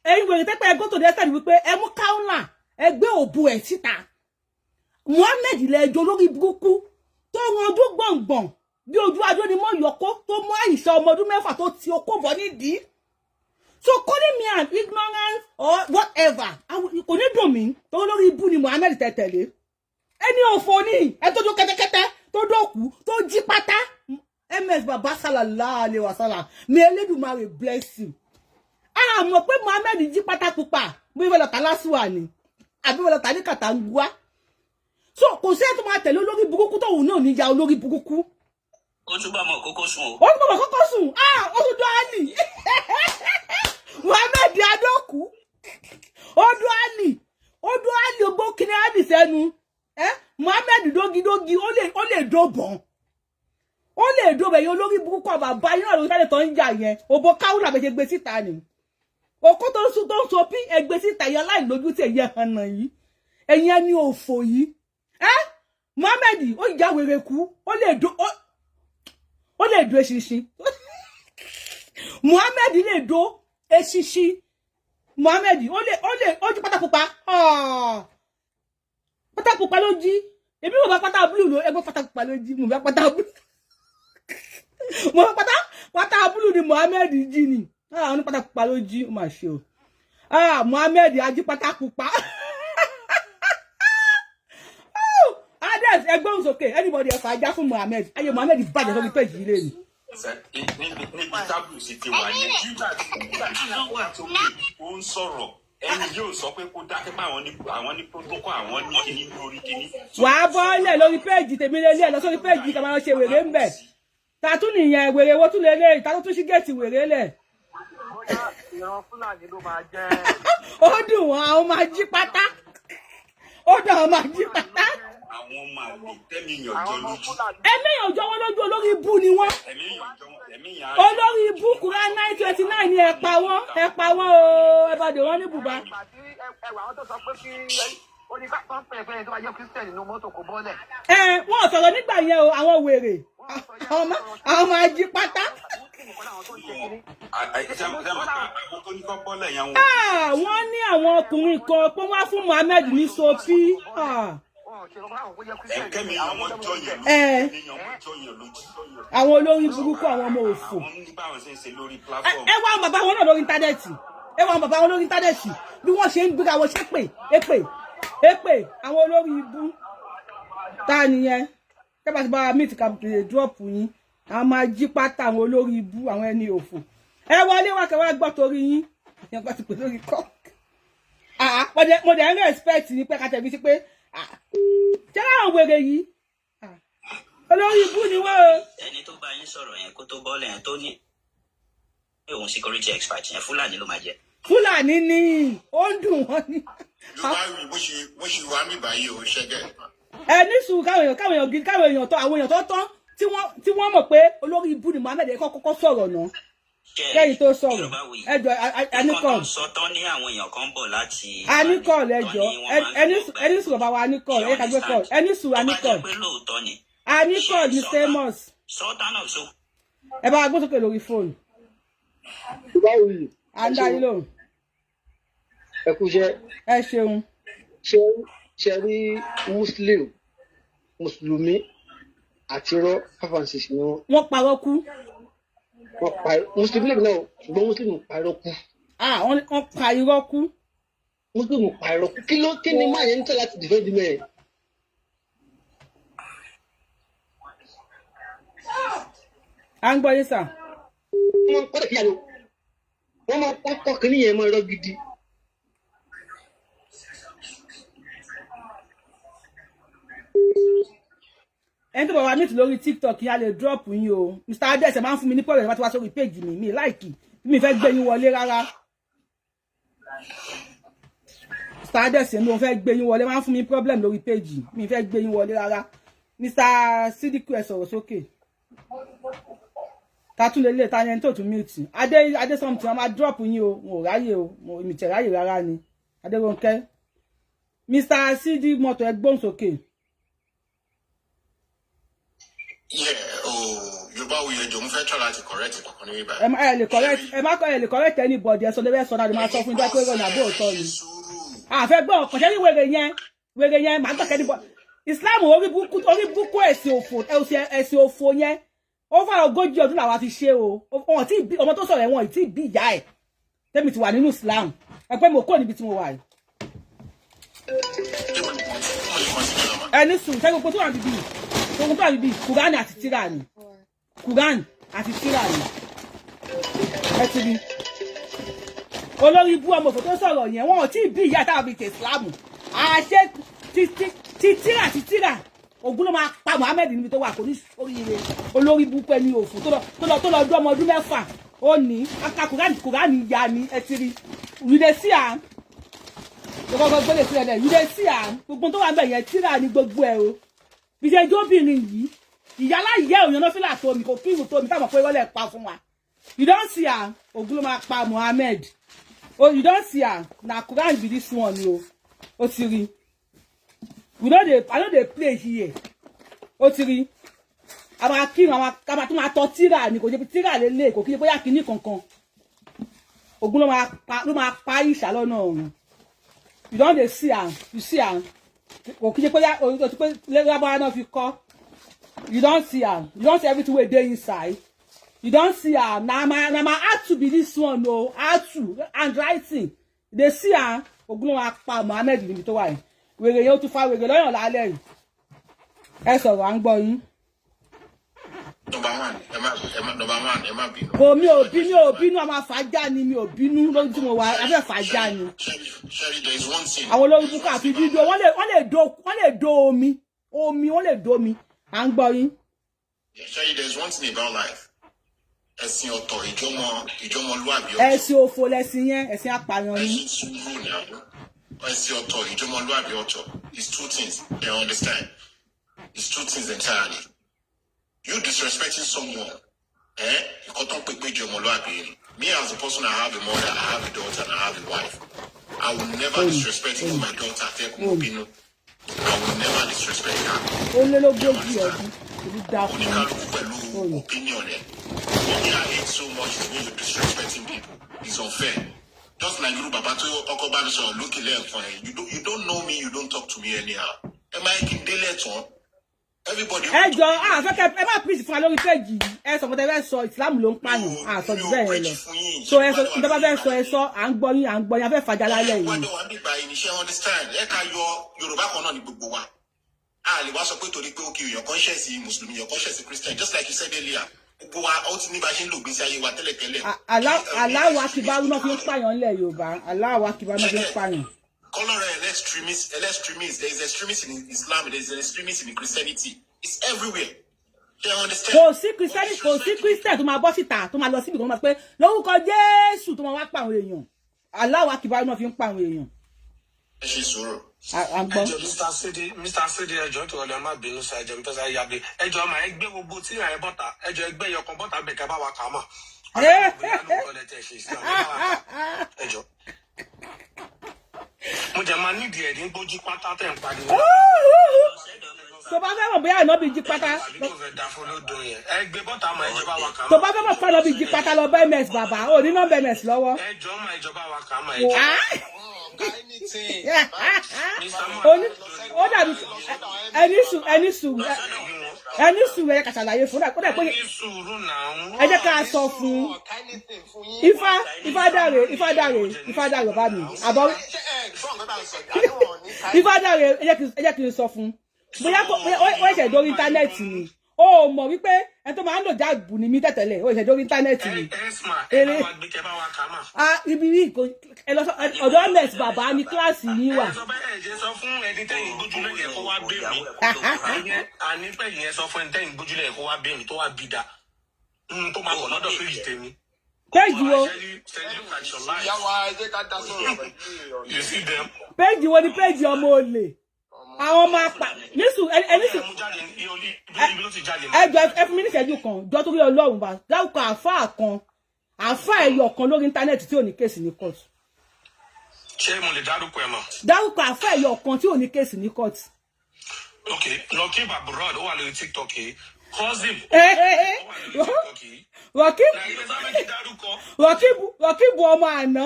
[SPEAKER 2] ẹ̀yin wèrè tẹ́ pé go to the extent wípé ẹ mú kauna ẹ gbé òbú ẹ̀ síta. Mohammed lẹ́jọ́ lórí burúkú tó ran ọdún gbọ̀ngbọ̀n bí ojú adó ni mọ́ yọkó tó mú Àìṣà ọmọ ọdún mẹ́fà tó ti okó bọ̀ nídìí. So calling me an ignorant or whatever, kò ní dùn mí tó lórí ibú ni Mohammed tẹ̀tẹ̀lé. Ẹni òfò ni ẹ tó jó kẹ́tẹ́kẹ́tẹ́ tó dókú tó jí pátá. MS Baba sallallahu alaihi wasallam, may Elédùmarè bless you. Mọ̀ pé Mohammed jí pátá pupa bí wọ́n lọ tà lásùwà ni àbí wọ́n lọ tà ní Kàtàngúà. So kò sí tó máa tẹ̀lé olórí burúkú tó wù náà níjà olórí burúkú.
[SPEAKER 10] Ó tún bá mọ̀ kókó sùn o.
[SPEAKER 2] Ó tún bá mọ̀ kókó sùn. Ó tún dọ́ àlì. Mohammed adókú. Ó dọ́ àlì. Ó dọ́ àlì ogbó kíní àlì sẹ́nu. Mohammed dógidógi ó lè dóbọ̀n. Ó lè dóbẹ̀ yẹn olórí burúkú bàbá yín náà ló sáré tó ń jà yẹn. Òbò káwùlà bẹ̀ ṣe gbé síta ni. Òkú tó ń so pí ẹgbẹ́ síta yẹn láì lójú tí ẹ̀yẹ hànà yìí. Ẹ̀yin ẹni òfò yìí. Mohammed ó ìjà wèrè kú. Ó lè dó eṣinṣin. Mohammed lè dó eṣinṣin. Mohammed ó jí pátá pupa. Pátá pupa ló jí. Èmi mo bá pátá blue ló ẹgbẹ́ pátá pupa ló jí. Mo bá pátá blue. Mo bá pátá blue ni Mohammed jí ni. Ní pátá pupa ló jí. Ó mà ṣe o. Mohammed ají pátá pupa. Ẹgbẹ́ òsòkè anybody ẹ̀fà ajá fún Mohammed. Ayé Mohammed bàjẹ́ sórí péjì ilé ni.
[SPEAKER 9] Níbi tábìlì sì ti wà ní nígbà tí wọ́n wà tó pé ó ń sọ̀rọ̀ ẹni yóò sọ pé kó dákẹ́ pé àwọn ní protocol àwọn ní kíní lórí kíní.
[SPEAKER 2] Wàá bọ́ọ̀lẹ̀ lórí péjì tèmi lélẹ̀ lọ sórí péjì kí a máa ṣe wèrè ń bẹ̀. Tàtú nìyẹn wèrè wo tún lélẹ̀ ìtàtú tún sí géètì wèrè lẹ̀.
[SPEAKER 11] Ìran Fúlàní ló máa jẹ́.
[SPEAKER 2] Ó dùn wọn àwọn máa jí pátá. Ó dùn àwọn máa jí pátá.
[SPEAKER 9] Àwọn máa lè tẹ́mi ìyànjọ́ lójú.
[SPEAKER 2] Ẹ̀mí ìyànjọ́ wọn lójú olórí ibú ni wọ́n. Olórí ibú kúrá 929 ni ẹ pa wọ́n o ẹ bá dè wọ́n ní bùbá.
[SPEAKER 11] Ẹwà àwọn tó sọ pé kí oníkàtọ́ pẹ̀lẹ́ tó bá jẹ́ Christian nínú mọ́tò kò bọ́lẹ̀.
[SPEAKER 2] Wọ́n sọ̀rọ̀ nígbà yẹn o àwọn wèrè. Àwọn máa jí pátá. Wọ́n ní àwọn ọkùnrin kan pé wọ́n á fún Mohammed ní Sophie. Àwọn olórí burúkú àwọn ọmọ òfò. Ẹ wá àwọn bàbá wọn náà lórí íńtánẹ́ẹ̀tì. Bí wọ́n ṣe ń gbéra wọn ṣépè èpè àwọn olórí ibú. Ta nìyẹn? Kẹ́bà ti bá wa meet kàbùtì drop yín. Àwọn máa jí pátá àwọn olórí ibú àwọn ẹni òfò. Ẹ wọlé wá kẹwàá gbọ́ torí yín. Ìyẹn kan ti pè lórí kọ́. Mo dẹ̀ ń respect ní pé kàtẹ́bí sí pé ṣé àwọn wèrè yìí olórí ibú ni wọ́n o.
[SPEAKER 10] Ẹni tó bá yín sọ̀rọ̀ yẹn kó tó bọ́ọ̀lù yẹn tó ní òun security expert yẹn Fúlàní ló máa jẹ.
[SPEAKER 2] Fúlàní ni ó ń dùn wọ́n ni.
[SPEAKER 8] Yorùbá rí bó ṣe wà mí báyìí o ṣẹ́gẹ̀.
[SPEAKER 2] Ní sùúrù káwọn èèyàn tó àwọn èèyàn tó tán tí wọ́n mọ̀ pé olórí ibú ni Mohammed kọ́kọ́ sọ̀rọ̀ náà. Kẹ́yìn tó sọ̀rọ̀ ẹjọ́ anikọ́ọ̀lù.
[SPEAKER 10] Sọ́tọ́ ní àwọn èèyàn kan bọ̀ láti.
[SPEAKER 2] Anikọ́ọ̀lù ẹjọ́ ẹni sùúrù bàbá wa anikọ́ọ̀lù ẹ̀ka gbé kọ́ọ̀lù ẹni sùúrù anikọ́ọ̀lù. Anikọ́ọ̀lù ni famous.
[SPEAKER 10] Sọ́tánà so.
[SPEAKER 2] Ẹ bá wa gbé sókè lórí fóònù.
[SPEAKER 1] Báwo yìí?
[SPEAKER 2] À ń dá yín lóhùn.
[SPEAKER 1] Ẹ kú iṣẹ́.
[SPEAKER 2] Ẹ ṣeun.
[SPEAKER 1] Ṣe rí Mùsùlùmí àti irọ́ 5 and 6 ni wọ́n.
[SPEAKER 2] Wọ́n parọ́ kú.
[SPEAKER 1] Mùsùlùmí lè náà ṣùgbọ́n Mùsùlùmí parọ́ kú.
[SPEAKER 2] Wọ́n pa irọ́ kú.
[SPEAKER 1] Mùsùlùmí parọ́ kú. Kí ni máa yẹn ń tẹ́ láti dìfẹ́ di mẹ́rin?
[SPEAKER 2] À ń gbọ́ yín sà.
[SPEAKER 1] Wọ́n máa ń pẹ́ kíyàwó. Wọ́n máa ń kọ́ kínní yẹn mọ́ irọ́ gidi.
[SPEAKER 2] ẹni tó bá wà meet lórí TikTok yẹn a lè drop yín o Mr. Ades ẹ máa ń fún mi ní problem bá ti wá sórí page mi like mi fẹ́ gbé yín wọlé rárá Mr. Ades mi ò fẹ́ gbé yín wọlé máa ń fún mi problem lórí page mi fẹ́ gbé yín wọlé rárá Mr. Sidiku ẹ sọ̀rọ̀ sókè tatu lele ta yẹn tó tún mute Ade something I'm a drop yín o mo ráyè o mo mi te ráyè rárá ni Adérónkẹ́ Mr. Sidi moto ẹ gbóhùn sókè.
[SPEAKER 8] Yoruba wuye jo mo fẹ́ try láti correct ko ni ba.
[SPEAKER 2] Ẹ lè correct anybody ẹ sọ le sọ na de ma sọ fún jẹ́ pé ro na bo to ni. Ah fẹ́ gbọ́ ko se ni wèrè yẹn ma gba anybody. Islam orí buku ẹ̀sìn òfò yẹn. Over 40 ọdún la wa fi ṣe o. Wọ́n ti bí ọmọ tó sọ̀rọ̀ wọn ti bí ìyá ẹ̀. Tèmi ti wà nínú Islam. Ẹ pé mo kò níbi tí mo wà yìí. Ẹni sùn ṣé gbogbo tó wà níbí. Gbogbo tó wà níbí Quran àti tírà ni. Quran àti tírà ni. Ẹ ti rí. Olórí bú ọmọ tó sọ̀rọ̀ yẹn wọ́n ti bí ìyá tá bí ke Islam. A ṣe ti tírà ogun ló máa pa Muhammad níbi tó wà kò ní oríire olórí búpẹ́ ní òfò tó lọ ọdún ọmọ ọdún mẹ́fà ó ní aka Quran ya ni ẹ ti rí you dey see am gbogbo gbọ́dọ̀ sí ẹ̀dẹ̀ you dey see am gbogbo tó wà bẹ̀ yẹn tírà ní gbogbo ẹ̀ o bí ṣe jóbìnrin yìí ìyálà ìyẹ́ òyìn náà fílà tó mi kò kí ìwò tó mi táwọn pé wọ́lẹ̀ pa fún wa you don see am ogun ló máa pa Muhammad oh you don see am na Quran be this one o ó ti rí I know they play here. Ó ti rí. Aba king àwọn aba tó máa tọ́ tírà ni kò jẹ́ tírà lele kò kí bóyá kíní kankan. Ogun ló máa pa Ìṣà lọ́nà ọ̀run. You don dey see am, you see am. Kò kí bóyá o ti pé leba na fi kọ́. You don see am. You don see everything wey dey inside. You don see am. Na my heart to be this one o. Heart to handwriting. You dey see am. Ogun ló máa pa Muhammad níbi tó wà yìí. Wèrè yẹn ó tún fa wèrè lọ́yàn lálẹ́ yìí. Ẹ sọ̀rọ̀ à ń gbọ́ yín.
[SPEAKER 8] Number one, ẹ má bínú.
[SPEAKER 2] Kò mi ò bínú a máa fàájà ni mi ò bínú lójú tí mo wà a fẹ́ fàájà ni.
[SPEAKER 8] Sherry, there is one thing.
[SPEAKER 2] Àwọn olórí búkà àfi fídíò wọ́n lè do omi wọ́n lè do omi à ń gbọ́ yín.
[SPEAKER 8] Sherry, there is one thing about life. Ẹ̀sìn ọ̀tọ̀ ìjọmọlúwàbí ọ̀tọ̀.
[SPEAKER 2] Ẹ̀sìn òfò lẹ̀sìn yẹn ẹ̀sìn apààyàn ni.
[SPEAKER 8] Ẹ̀sìn sùúrù ni àwọn. Ẹ̀sìn ọ̀tọ̀ ìjọmọlúwàbí ọ̀tọ̀. It's two things. They understand. It's two things entirely. You disrespecting someone, you can't pick me as a person, I have a mother, I have a daughter, and I have a wife. I will never disrespect even my daughter. I will never disrespect her. Opinion. I hate so much the way you're disrespecting people. It's unfair. Just like you, Baba, you don't know me, you don't talk to me anyhow. Am I in the everybody?
[SPEAKER 2] Ẹ jọ fẹ́ ẹ má please fún wa lórí page ẹ sọ pé ẹ sọ Islam ló ń pààyàn sọ jù bẹ́ẹ̀ lọ. So ẹ sọ ìjọba fẹ́ sọ ẹ sọ à ń gbọ́ yín a fẹ́ fàjà lálẹ́ yìí.
[SPEAKER 8] Wọ́n wá nígbà yìí níṣẹ́ understand ẹ ká yọ Yorùbá kan náà ní gbogbo wa. A lè wá sọ pé torí pé okay your conscience Muslim your conscience Christian just like you said earlier. Gbogbo wa ó ti ní bá ṣe ń lò gbèsè ayé wa tẹ́lẹ̀tẹ́lẹ̀.
[SPEAKER 2] Allahu Akbar náà fi ń pààyàn nílẹ̀ Yorùbá Allahu Akbar náà fi ń pààyàn.
[SPEAKER 8] Color extremist. There is extremist in Islam. There is an extremist in Christianity. It's everywhere. They understand.
[SPEAKER 2] Kò sí Christian tó máa bọ́ síta tó máa lọ síbi kan máa pé lórúkọ Jésù tó máa wá pa àwọn èèyàn. Allahu Akbar náà fi ń pa àwọn èèyàn.
[SPEAKER 8] Ẹ ṣe sọ̀rọ̀.
[SPEAKER 7] Mr. Sidi ẹjọ́ tó ọlẹ́ má bínú sí ẹjọ́ nípa sáyé yàgbé ẹjọ́ máa ń gbé gbogbo tí ìrìn bọ́ta ẹjọ́ ẹgbẹ́ yọkan bọ́ta bẹ̀kẹ́ bá wa kà á mà. Ẹjọ́. Mo jẹ máa nídìí ẹ̀ ní gbójú pátá tẹ̀ ń pariwo.
[SPEAKER 2] Tó bá fẹ́ mọ̀ bóyá ànábì jí pátá. Tó bá fẹ́ mọ̀ fún ànábì jí pátá lọ bá MS bàbá ò ní nọ́mbà MS lọ́wọ́.
[SPEAKER 7] Ẹjọ́ máa ìjọba wa kà á mà
[SPEAKER 2] Ó dàbí ẹni sùn ẹ kà ṣàlàyé fún ẹ kó dẹ̀ pé ẹ jẹ́ ká sọ fún Ifá dàrè bá mi àbọ̀ Ifá dàrè ẹ jẹ́ kí n sọ fún bóyá ó ẹ̀ṣẹ̀ dórí íńtánẹ́ẹ̀tì ni ó mọ̀ wípé ẹ tó máa ń lò jáàbù ní mí tẹ̀tẹ̀lẹ̀ ó ìṣẹ́jọ́ íńtánẹ́ẹ̀tì ni. Ibi yìí kò ẹ lọ ọ̀dọ̀ ms bàbá ní kíláàsì yìí wà.
[SPEAKER 7] ẹ sọ fún ẹni tẹ́yìn gbójúlẹ̀ yẹ kó wá bẹ́ẹ̀ mi àní pẹ̀yìn ẹ sọ fún ẹni tẹ́yìn gbójúlẹ̀ yẹ kó wá bẹ́ẹ̀ mi tó wá bí da tó máa bọ̀ lọ́dọ̀ péjì tèmi.
[SPEAKER 2] Péjì wo? Péjì wo ni péjì ọmọ olè? Àwọn ọmọ apá nísù ẹnísù ẹjọ ẹ fún mi ní ìṣẹ́jú kan jọ torí Ọlọ́run bá dárúkọ àáfàá ẹyọ kan lórí íńtánẹ́ẹ̀tì tí ò ní kéèsì ní kóòtù.
[SPEAKER 7] Ṣé mo lè dárúkọ ẹ mọ̀?
[SPEAKER 2] Dárúkọ àáfàá ẹyọ kan tí ò ní kéèsì ní kóòtù.
[SPEAKER 7] Ok, Lọ́kì Baburod ó wà lórí TikTok yìí. Rọ̀kìbù ọmọ àná.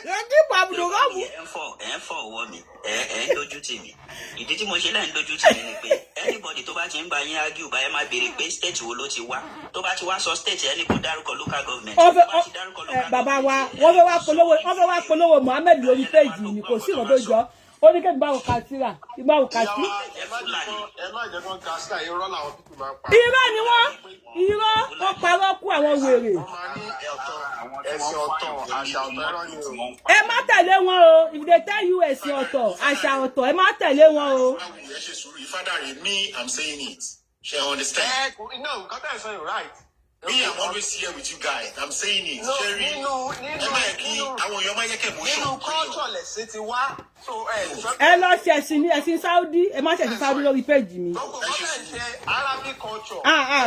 [SPEAKER 7] Rọ̀kìbù Abdulrahman.
[SPEAKER 10] ẹ ń fọ ọwọ́ mi ẹ ń dojú tì mí ìdí tí mo ṣe lẹ́yìn dojú tì mí ni pé anybody tó bá ti ń bá yín argue bá ẹ máa béèrè pé state wo ló ti wá tó bá ti wá sọ state ẹni kó dárúkọ local government.
[SPEAKER 2] Bàbá wa wọ́n fẹ́ wá polówó Mohammed lórí péjì ni kò sí ìrọ̀dọ̀ jọ ó ní kébì báwo kà síra ìbáwo kà sí.
[SPEAKER 12] ẹ má jẹ́ kó ga síra irọ́ làwọn pípì máa ń pa.
[SPEAKER 2] irọ́ ni wọ́n parọ́ kú àwọn wèrè.
[SPEAKER 12] wọ́n máa ní ẹ̀sìn ọ̀tọ̀ àṣà ọ̀tọ̀ irọ́ ni o.
[SPEAKER 2] ẹ má tẹ̀lé wọn o if they tell you ẹ̀sìn ọ̀tọ̀ àṣà ọ̀tọ̀ ẹ má tẹ̀lé wọn o.
[SPEAKER 8] ẹ ṣe sùúrù ìfádàrí me I'm saying it ṣe understand.
[SPEAKER 12] no nǹkan tẹ̀ sọ you right.
[SPEAKER 8] Me, I'm always here with you guys. I'm saying it. Sherry,
[SPEAKER 12] nínú culture lẹ̀sìn ti wá.
[SPEAKER 2] Ẹ lọ ṣẹ̀sìn ní ẹ̀sìn Saudi. Ẹ má ṣẹ̀sìn Saudi lórí péjì mi.
[SPEAKER 12] Arabic culture.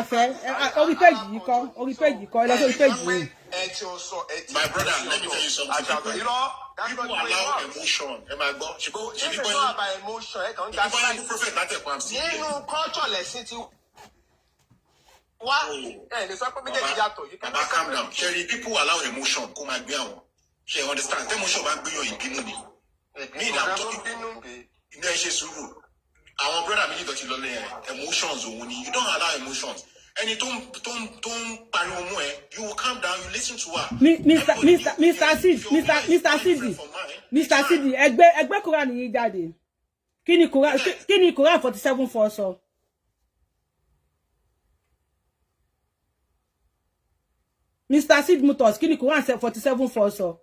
[SPEAKER 2] Fẹ́ orí péjì yìí kọ́. Orí péjì kọ́. Ẹ lọ sórí péjì mi.
[SPEAKER 8] My brother, let me tell you something. People allow emotion. Am I go?
[SPEAKER 12] It's not about emotion. Nínú culture lẹ̀sìn ti wá.
[SPEAKER 8] Calm down. Sherry, people allow emotion. Come and be on. She understand. Emotion man be your opinion. Me now talking. You know, she suru. Our brother me got you emotions. You don't allow emotions. And you don't you will calm down. You listen to her.
[SPEAKER 2] Mr. Sidi. Ẹgbẹ́ Quran yìí jáde. Kí ni Quran 47:4 sọ? Mr. Sid Mutos, kí ni Quran 47:4 sọ?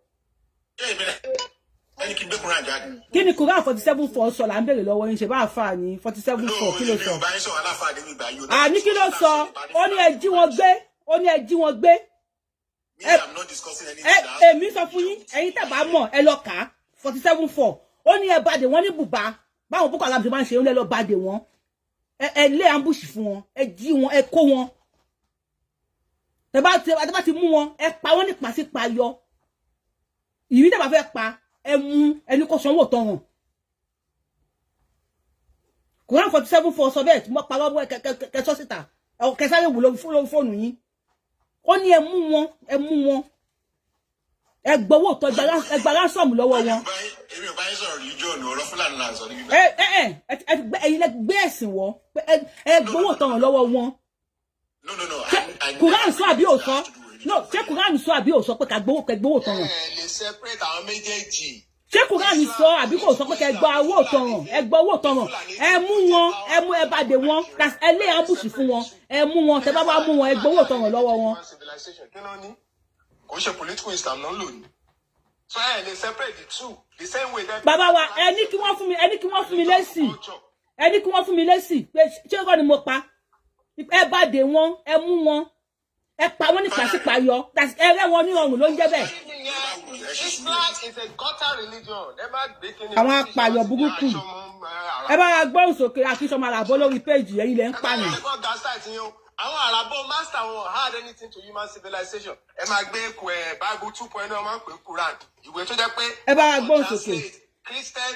[SPEAKER 2] Kí ni Quran 47:4 sọ là ń bèrè lọ́wọ́ yín ṣe bá àfà ní 47:4 kí ló sọ? Ní kí ló sọ? Ó ní ẹ jí wọn gbé. Èmi sọ fún yín, ẹ̀yin tẹ́ bá mọ̀ ẹ lọ kà 47:4. Ó ní ẹ bàdé wọn ní bùbá. Báwọn Boko Haram ṣe máa ń ṣe ó lẹ́ lọ bàdé wọn. Ẹ lé ambush fún wọn, ẹ jí wọn, ẹ kó wọn. Tẹ́ bá ti mú wọn ẹ pa wọ́n nípa sí payọ ìwí tẹ́ bá fẹ́ pa ẹ mú ẹni kó sanwó tọrùn Quran 47:4 sọ bẹ́ẹ̀ tí mo pa lọ́wọ́ kẹsọ́ síta kẹsáré wò lórí fóònù yín ó ní ẹ mú wọn ẹ gbowó tọ ẹgbà ransom lọ́wọ́ wọn
[SPEAKER 8] èmi ò bá yín sọ̀rọ̀ religion ọ̀rọ̀ Fúlàní là ń sọ níbi
[SPEAKER 2] ẹ̀yin lẹ gbé ẹ̀sìn wọ̀ ẹ gbowó tọrùn lọ́wọ́ wọn.
[SPEAKER 8] No.
[SPEAKER 2] Quran sọ àbí ó sọ? No, ṣé Quran sọ àbí ó sọ pé ká gbowó tọrùn?
[SPEAKER 12] Lè separate àwọn méjèèjì.
[SPEAKER 2] Ṣé Quran sọ àbí kò sọ pé ká gba owó tọrùn? Ẹ gba owó tọrùn. Ẹ mú wọn, ẹ bá dé wọn, ẹ lé ambush fún wọn. Ẹ mú wọn, tẹ́ bá wá mú wọn, ẹ gbowó tọrùn lọ́wọ́ wọn.
[SPEAKER 12] Kò ṣe political Islam náà lò ní. So ẹ lè separate the two the same way that.
[SPEAKER 2] Bàbá wa, ẹ ní kí wọ́n fún mi lésì. Ẹ ní kí wọ́n fún mi lésì pé ṣé kọ́ ni mo pa? Ẹ bá dé wọn, ẹ mú wọn, ẹ pa wọn ní pàṣípàyọ, ẹ rẹ́ wọn ní ọrùn ló ń jẹ́ bẹ́ẹ̀.
[SPEAKER 12] Islam is a gutter religion.
[SPEAKER 2] Àwọn apààyàn burúkú. Ẹ bá gbóhùn sókè akínsọmọ àràbọ lórí péjì ẹ̀yin lẹ ń pààyàn.
[SPEAKER 12] Àwọn àràbọ̀ master wọn had anything to human civilization. Ẹ máa gbé Bible 2.0 máa ń pè Quran. Ìwé tó jẹ́ pé
[SPEAKER 2] ẹ bá gbóhùn sókè.
[SPEAKER 12] Christian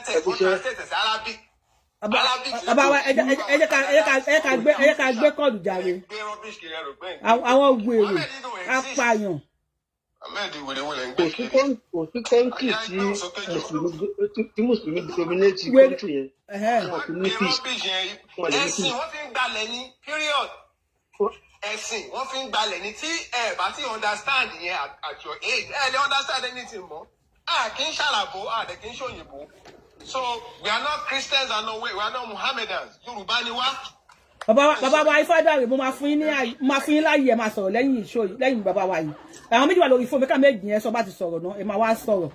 [SPEAKER 12] text, ó translate as Arabic.
[SPEAKER 2] Bàbá wa ẹ jẹ́ ká gbé kọ́ọ̀lù jàre. Àwọn wèrè apààyàn.
[SPEAKER 1] Kò sí kọ́ńtì tí Mùsùlùmí dominate kọ́ńtì yẹn.
[SPEAKER 12] Ẹ̀sìn wọ́n fi ń gbalẹ̀ ní period. Ẹ̀sìn wọ́n fi ń gbalẹ̀ ní tí ẹ bá ti understand yẹn at your age. Ẹ lè understand anything mọ́. Kì í ṣàlàbò, dẹ̀ kì í ṣòyìnbó. So we are not Christians and we are not Mohammedans. Yoruba ni wá.
[SPEAKER 2] bàbá wa Ifádàrè mo máa fún yín láyè ẹ máa sọ̀rọ̀ lẹ́yìn ìṣó lẹ́yìn bàbá wa yìí àwọn méjì wà lórí fóònù mẹ́ka méjì yẹn sọ bá ti sọ̀rọ̀ náà ẹ máa wá sọ̀rọ̀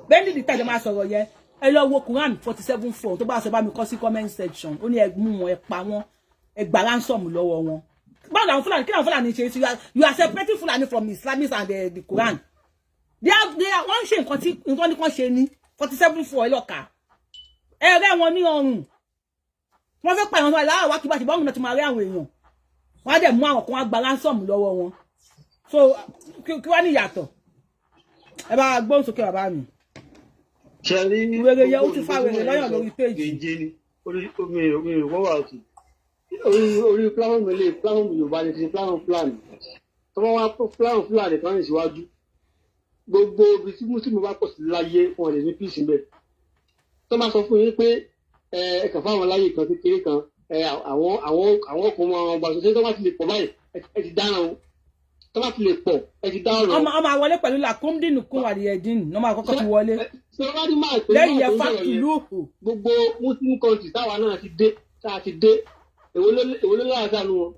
[SPEAKER 2] bẹ́ẹ̀ni dìtà ẹ máa sọ̀rọ̀ yẹn ẹ lọ wo Quran 47:4 tó bá sọ bá mi kọ sí comment section ó ní ẹ mú wọn ẹ pa wọn ẹ gbà ransom lọ́wọ́ wọn báwo làwọn Fúlàní kí làwọn Fúlàní ṣe sí you are separating Fúlàní from Islamists and the Quran they are wọ́n ṣe nǹkan tí nǹkan ní kan ṣe ní 47:4 ẹ lọ́ka ẹ rẹ́ wọn ní ọrùn wọ́n fẹ́ pa ìwọ̀n tó wà láàárọ̀ wá kí bá ti bọ́ọ̀mù náà ti máa rí àwọn èèyàn wọ́n á dẹ̀ mú àwọn kan wá gba ransom lọ́wọ́ wọn so kí wá ní ìyàtọ̀ ẹ bá gbóhùn sókè bàbá mi.
[SPEAKER 13] ṣẹlí
[SPEAKER 2] wèrè yẹ ó ti fa wèrè lọ́yàn lórí péjì.
[SPEAKER 13] gèjè ni orí wọ́n wà òkè orí platform ilé platform Yorùbá ni ti platform Fúlàní tó wọ́n wá platform Fúlàní kan rìn síwájú gbogbo ibi tí mùsùlùmí bá pọ̀ sí láyé wọn lè ní peace mbẹ tó máa sọ fún yín pé ẹ kàn fáwọn láyé kan kékeré kan àwọn ọkùnrin wọn gbà sọ tó bá ti lè pọ̀ báyìí ẹ ti dáná o tó bá ti lè pọ̀ ẹ ti dáná o.
[SPEAKER 2] ọmọ àwọlé pẹ̀lú làkúndínù kún wàdìyẹdínù ní ọmọ àkọ́kọ́ ti wọlé lẹ́yìn yẹn fàkìlú òkú.
[SPEAKER 13] gbogbo muslim country táwa náà ti dé èwo ló lára sánú wọn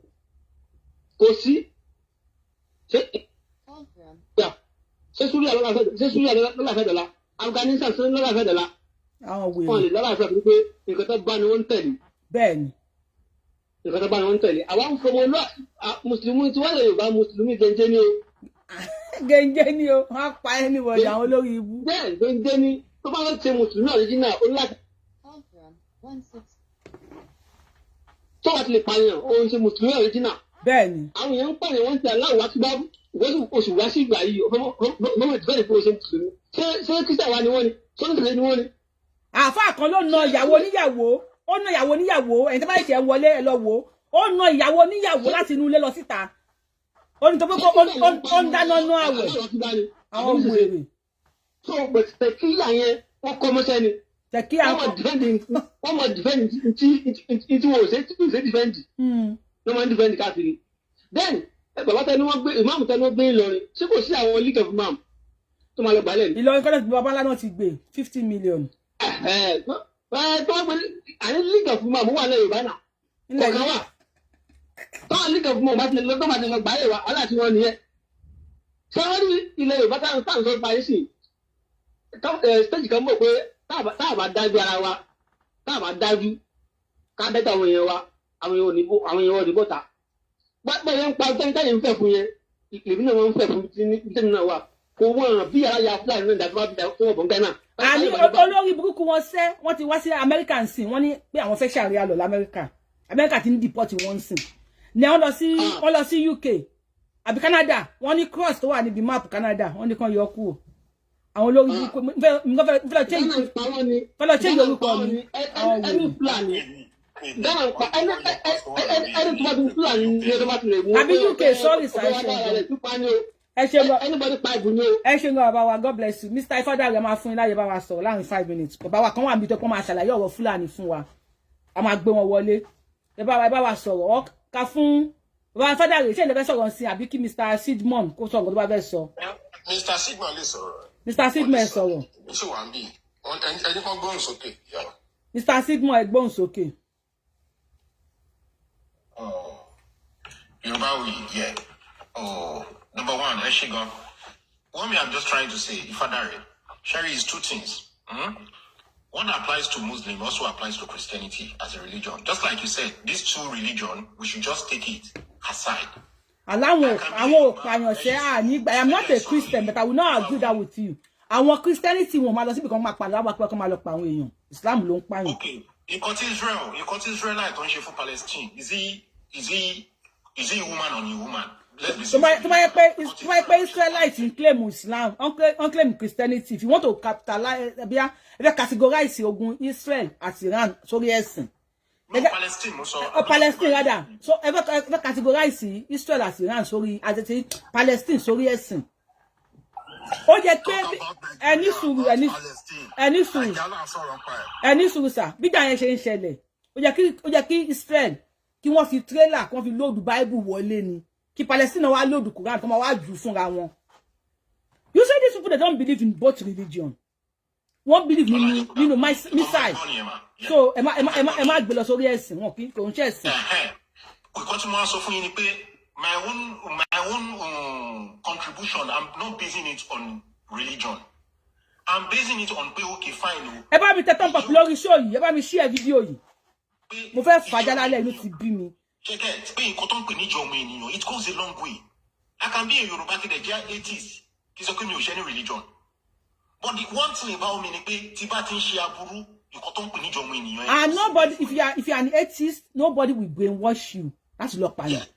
[SPEAKER 13] kò sí ṣé Súríà lọ́la fẹ́ dọ̀la Afghanistan ṣé lọ́la fẹ́ dọ̀la wọn lè lọ́la fẹ́ pé nǹkan tó bá ni wọ́n ń tẹ̀lé.
[SPEAKER 2] bẹ́ẹ̀ni.
[SPEAKER 13] nǹkan tó bá ni wọ́n ń tẹ̀lé àwa ń fọmọ lọ mùsùlùmí tí wọ́n lè Yorùbá mùsùlùmí gẹ́gẹ́ ni o.
[SPEAKER 2] gẹ́gẹ́ ni o wọ́n á pa ẹni wọ̀nyí àwọn olórí ibú.
[SPEAKER 13] bẹ́ẹ̀ gẹ́gẹ́ ni tó bá ń ṣe mùsùlùmí original ó láti. tó bá ti lè pààyàn ó ń ṣe mùsùlùmí original.
[SPEAKER 2] bẹ́ẹ̀ni.
[SPEAKER 13] àwọn èèyàn ń pààyàn wọ́n ń tẹ aláwọ̀ wá sí bá oṣù wá sí ìgbà yìí ọmọ ìdíbẹ̀rẹ̀ fún oṣù mùsùlùmí ṣé kírísítà wa ni wọ́n ni sọ́nùsọ̀rẹ́ ni wọ́n ni.
[SPEAKER 2] àáfàá kan ló na ìyàwó oníyàwó ó na ìyàwó oníyàwó ẹni tó bá ṣe wọlé ẹ lọ wò ó na ìyàwó oníyàwó láti inú ilé lọ síta ó ní tó pé ó ń dáná ná àwẹ̀ àwọn wèrè.
[SPEAKER 13] so tẹkíyà yẹn wọ́n kọ́ mọ́ṣẹ́ ni wọ́n mọ̀ dìfẹ́ǹdì tí wọ́n ò ṣe dìfẹ́ǹdì wọ́n máa ń dìfẹ́ǹdì káàkiri then bàbá tẹni wọ́n gbé ìmáàmù tẹni wọ́n gbé Ìlọrin ṣé kò sí àwọn league of imam tó máa lọ gbálẹ̀ ni.
[SPEAKER 2] Ìlọrin kọ́lẹ̀ tí bàbá ńlá náà ti gbé 50 million.
[SPEAKER 13] tó wọ́n gbé àní league of imam wà lẹ́yìn Yorùbá náà kọ̀ọ̀kan wà táwọn league of imam bá ti lọ gbálẹ̀ wa ọlá tí wọ́n nìyẹn. ṣé wọ́n rí ilẹ̀ Yorùbá táwọn sọ parí sí stage kan mọ̀ pé táà bá dájú ara wa táà bá dájú ká bẹ́tà àwọn èèyàn wa àwọn èèyàn òdìbò ta gbàgbọ́ yẹn ń pa tẹ́ńtẹ́ yẹn ń fẹ́ fún yẹn ìlú náà wọ́n ń fẹ́ fún tẹ́ńtẹ́ náà wà kò wọ́n bí ara ya Fúlàní náà dàgbà tó wọ́n bọ̀ ń gánà.
[SPEAKER 2] àní olórí burúkú wọn sẹ́ wọ́n ti wá sí Amẹ́ríkà ń sìn wọ́n ní pé àwọn fẹ́ ṣàríyá lọ l'Amẹ́ríkà ti ń dìpọ́tì wọ́n ń sìn ní wọ́n lọ sí UK àbí Canada wọ́n ní cross tó wà níbi máàpù Canada wọ́n ní kàn yọ kúrò àwọn olórí burúkú fẹ́ lọ change orúkọ mi àwọn wèrè.
[SPEAKER 13] Ghana pa ẹni tó bá ti Fúlàní ní ọdún bá ti lè mú.
[SPEAKER 2] àbí UK sorry sir ẹ ṣe lọ
[SPEAKER 13] anybody pa ìbùnú.
[SPEAKER 2] ẹ ṣe lọ bàbá wa God bless you Mr. Ifádàrè máa fún yín láyè bá wa sọ̀rọ̀ láàrin 5 minutes bàbá wa kan wà níbi tó kọ́ máa ṣàlàyé ọ̀rọ̀ Fúlàní fún wa a máa gbé wọn wọlé ẹ bá wa sọ̀rọ̀ ká fún bàbá Ifádàrè ṣé ẹ lè fẹ́ sọ̀rọ̀ sí àbí kí Mr. Sidmon kó sọ̀rọ̀ tó bá fẹ́ sọ.
[SPEAKER 12] Mr. Sidmon lè sọ̀rọ̀.
[SPEAKER 2] Mr. Sidmon sọ̀rọ̀.
[SPEAKER 12] ṣé wàá ń bì ẹni kan gbóhùn sókè.
[SPEAKER 2] Mr. Sidmon ẹ gbóhùn sókè.
[SPEAKER 8] Yoruba, yeah. Oh, number one, Eshigon. What I'm just trying to say, Ifadare, Sherry is two things. One applies to Muslim, also applies to Christianity as a religion. Just like you said, these two religions, we should just take it aside.
[SPEAKER 2] I am not a Christian, but I will not argue that with you. Àwọn Christianity wọ́n máa lọ síbi kan máa pa láwa pé kan máa lọ pa àwọn èèyàn. Islam ló ń pààyàn.
[SPEAKER 8] Okay, you got Israelite on for Palestine. Is he a woman or a woman?
[SPEAKER 2] So my Israelites claim Islam, claim Christianity. If you want to capitalize, categorize ogun Israel as Iran, sorry, ẹ̀sìn.
[SPEAKER 8] No, Palestine,
[SPEAKER 2] Palestine rather. So ever categorize Israel as Iran, sorry, as it Palestine, sorry, ẹ̀sìn. Ó jẹ́ pé ẹni sùúrù sà bí dà yẹn ṣe ń ṣẹlẹ̀ ó jẹ́ kí Israel kí wọ́n fi trailer kí wọ́n fi load Bible wọlé ni kí Palestine wá load Quran kí wọ́n wá jù fúnra wọn. You say these people they don't believe in both religion. wọ́n believe nínú missile so ẹ má gbé lọ sórí ẹ̀sìn wọn kì í kò ń ṣe ẹ̀sìn.
[SPEAKER 8] Nǹkan tí mo wá sọ fún yín ni pé my own contribution, I'm not basing it on religion. I'm basing it on pé okay fine.
[SPEAKER 2] Ẹ bá mi tẹ thumb up lórí show yìí, ẹ bá mi share video yìí. Mo fẹ́ fàjà lálẹ́ inú ti bí mi.
[SPEAKER 8] Check pé nǹkan tó ń pè ní ìjọ ọmọ ènìyàn, it goes a long way. I can be a Yoruba kid, they are atheist. Kì í sọ pé mi ò ṣe ní religion. But the one thing about me ni pé tí bá ti ń ṣe aburú, nǹkan tó ń pè ní ìjọ ọmọ ènìyàn.
[SPEAKER 2] And nobody, if you are an atheist, nobody will brainwash you. That's lọ pààyàn.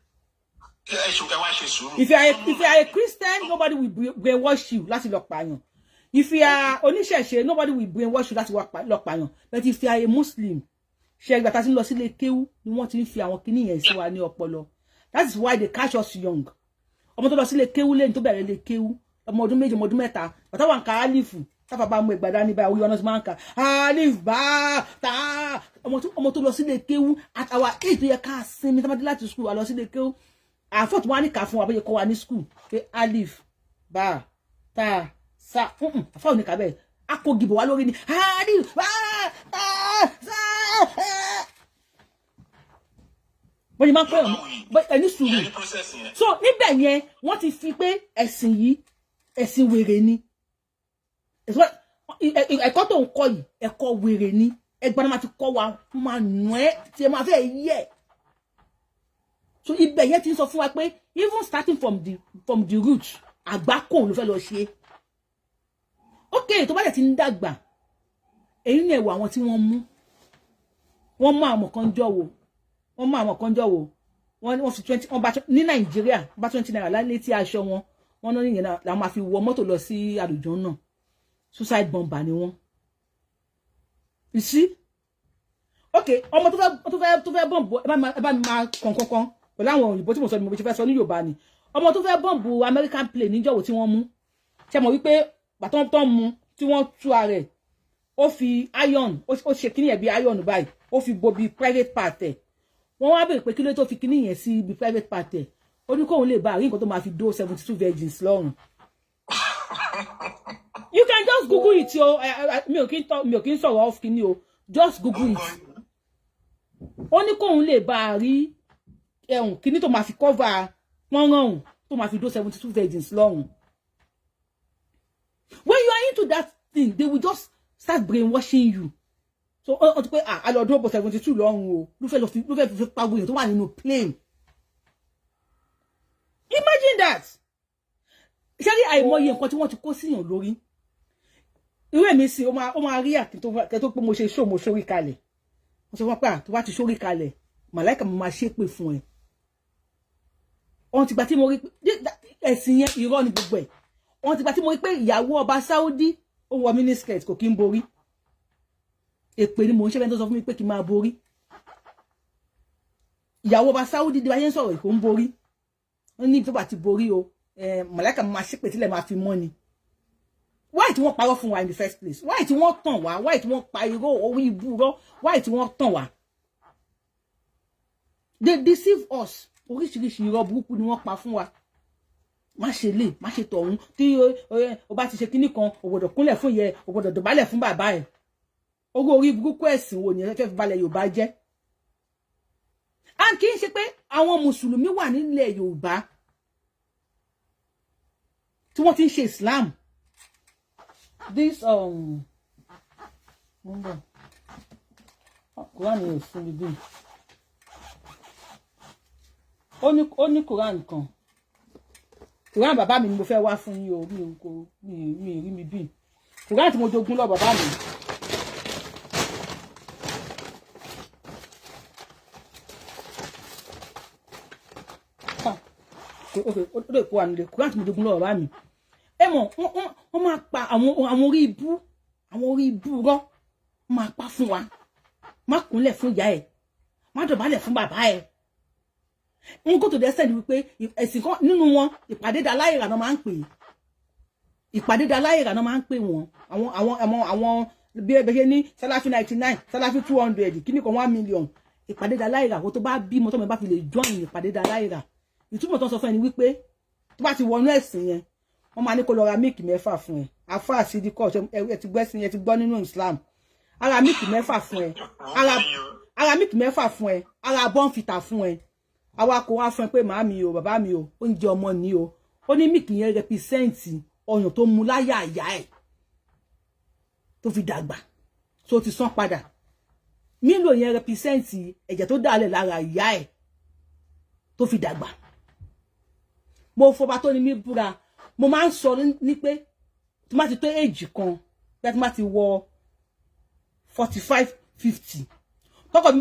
[SPEAKER 2] If you are a Christian, nobody will brainwash you. That's lọ pààyàn. If you are oníṣẹ̀ṣe, nobody will brainwash you. That's lọ pààyàn. But if you are a Muslim, ṣe ìgbà tá ti ń lọ sílé kéwú ni wọ́n ti ń fi àwọn kinní yẹn sí wa ní ọpọlọ. That is why they catch us young. Ọmọ tó lọ sílé kéwú lẹ́yìn tó bẹ̀rẹ̀ lé kéwú. Ọmọ ọdún méje, ọmọ ọdún mẹ́ta. Bàtà wà ń ka alifu. Táfà bá mú ìgbàdá ní báyìí, ọ̀nà tí máa ń ka alif bá ta. Ọmọ tó lọ sílé kéwú at our age tó yẹ ká sinmi tábàdé láti school wa lọ sílé kéwú. Àfọ̀tún wa ní ká fún wa bóyá kọ́ wa ní school pé alif bá ta sa. Àfọ̀ ní ká bẹ́ẹ̀. A kò gìbò wá lórí ni alif bá ta sa. Bọ́n máa ń pẹ́ ẹni sùúrù. So níbẹ̀ yẹn wọ́n ti fi pé ẹ̀sìn yìí ẹ̀sìn wèrè ni. Ẹ̀kọ́ tó ń kọ́ yìí ẹ̀kọ́ wèrè ni. Ẹgbẹ́ náà máa ti kọ́ wa máa nù ẹ́ tí ẹ máa fẹ́ yẹ. So ibẹ̀ yẹn ti ń sọ fún wa pé even starting from the root àgbákò ló fẹ́ lọ ṣe. Okay, tó bá dẹ̀ ti ń dàgbà èyí ni ẹ̀wọ̀ àwọn tí wọ́n mú àwọn kan jọ wò. Wọ́n mú àwọn kan jọ wò. Wọ́n fi 20 wọ́n bá ní Nàìjíríà bá 20 naira lálé tí aṣọ wọn. Wọ́n náà nìyẹn la máa fi wọ mọ́tò lọ sí àlùjọ náà. Suicide bomber ni wọ́n. You see? Okay, ọmọ tó fẹ́ bomb ẹ bá mi máa kankan pẹ̀lú àwọn òyìnbó tí mo sọ ni mo ṣe fẹ́ sọ ní Yorùbá ni. Ọmọ tó fẹ́ bomb American plane níjọ́wọ́ tí wọ́n mú. Ṣé mọ̀ wípé bàtán tó mú tí wọ́n tú ara ẹ̀. Ó fi iron, ó ṣe kíní ẹ̀ bí iron báyìí. Ó fi bo bí private part ẹ̀. Wọ́n wá bèèrè pé kí ló tó fi kíní yẹn sí bí private part ẹ̀. Ó ní kóun lè bá rí nǹkan tó máa fi dó 72 virgins lọ́rùn. You can just Google it yo. Mi ò kí ń sọ̀rọ̀ off kíní o. Just Google it. Ó ní kóun lè bá rí kíní tó máa fi cover pọ́nrán tó máa fi dó 72 virgins lọ́rùn. When you are into that thing, they will just start brainwashing you. So ó ti pé a lọ dó 72 lọ́rùn o. Ló fẹ́ fi pagbo yẹn tó wà nínú plane. Imagine that. Ṣé rí àìmọye nǹkan tí wọ́n ti kó síyàn lórí. Irú èmi sì ó máa rí àkìtó pé mo ṣe show mo sórí kalẹ̀. Mo sọ fún pé tó bá ti sórí kalẹ̀, màláìkà mo máa ṣépè fún ẹ. Wọ́n ti gbà tí mo rí ẹ̀sìn yẹn irọ́ ni gbogbo ẹ̀. Wọ́n ti gbà tí mo rí pé ìyàwó ọba Saudi ó wọ miniskirt kò kí ń borí. Èpè ni mo ń ṣe bẹ́ẹ̀ tó sọ fún mi pé kí n máa borí. Ìyàwó ọba Saudi di wáyé ń sọ̀rọ̀ ìkó ń borí. Wọ́n ní tó bá ti borí o, màláìkà mo máa ṣépè tílẹ̀ máa fi mọ́ ni. Why tí wọ́n parọ́ fún wa in the first place? Why tí wọ́n tàn wá? Why tí wọ́n pa irọ́ orí ibu rọ́? Why tí wọ́n tàn wá? They deceive us. Oríṣiríṣi irọ́ burúkú ni wọ́n pa fún wa. Má ṣe lè, má ṣe tọ̀hún. Tí o bá ti ṣe kíní kan, o gbọ́dọ̀ kúnlẹ̀ fún yẹ, o gbọ́dọ̀ dọ̀bálẹ̀ fún bàbá ẹ̀. Owó orí burúkú ẹ̀sìn wo ni ẹ fẹ́ fi balẹ̀ Yorùbá jẹ́? And kì í ṣe pé àwọn Mùsùlùmí wà nílẹ̀ Yorùbá tí wọ́n ti ń ṣe Islam. This Quran is fully big. Ó ní Quran kan. Quran bàbá mi ni mo fẹ́ wá fún yín o, mi rí mi bí. Quran tí mo jogún lọ bàbá mi. Okay, ó lè kó ànilé. Quran tí mo jogún lọ bàbá mi. Mọ̀ wọ́n máa pa àwọn orí ibú rọ́ máa pa fún wa. Má kúnlẹ̀ fún ìyá ẹ̀, má dọ̀bálẹ̀ fún bàbá ẹ̀. N kò tó dẹ́sẹ̀ ni wípé ẹ̀sìn kan nínú wọn ìpàdé daláìrà náà máa ń pè. Ìpàdé daláìrà náà máa ń pè wọ́n. Àwọn bí ẹgbẹ́ ní Salafi 99, Salafi 200, kíní kan 1 million. Ìpàdé daláìrà kó tó bá bí mọ́tò mi bá fi lè join ìpàdé daláìrà. Ìtumọ̀ tó ń sọ fún ẹni wípé tó bá ti wọnú ẹ̀sìn yẹn, wọ́n máa ní kó lọ ra míìkì 6 fún ẹ. afa discourse ẹ ti gbọ́ sin ẹ ti gbọ́ nínú Islam ara míìkì mẹ́fà fún ẹ ara míìkì mẹ́fà fún ẹ ara bọ́ǹfìtà fún ẹ àwa kò wá fún ẹ pé màámi o bàbá mi o oúnjẹ ọmọ ni o ó ní míìkì yẹn rẹpísẹ́ǹtì ọyàn tó mu láyà àyà ẹ̀ tó fi dàgbà tó ti sán padà mílò yẹn rẹpísẹ́ǹtì ẹ̀jẹ̀ tó dálẹ̀ lára ìyá ẹ̀ tó fi dàgbà mo fọba tó ní mi búra mo máa ń sọ ní pé tó má ti tó èjì kan bí tó má ti wọ 45 50 tọkọ mi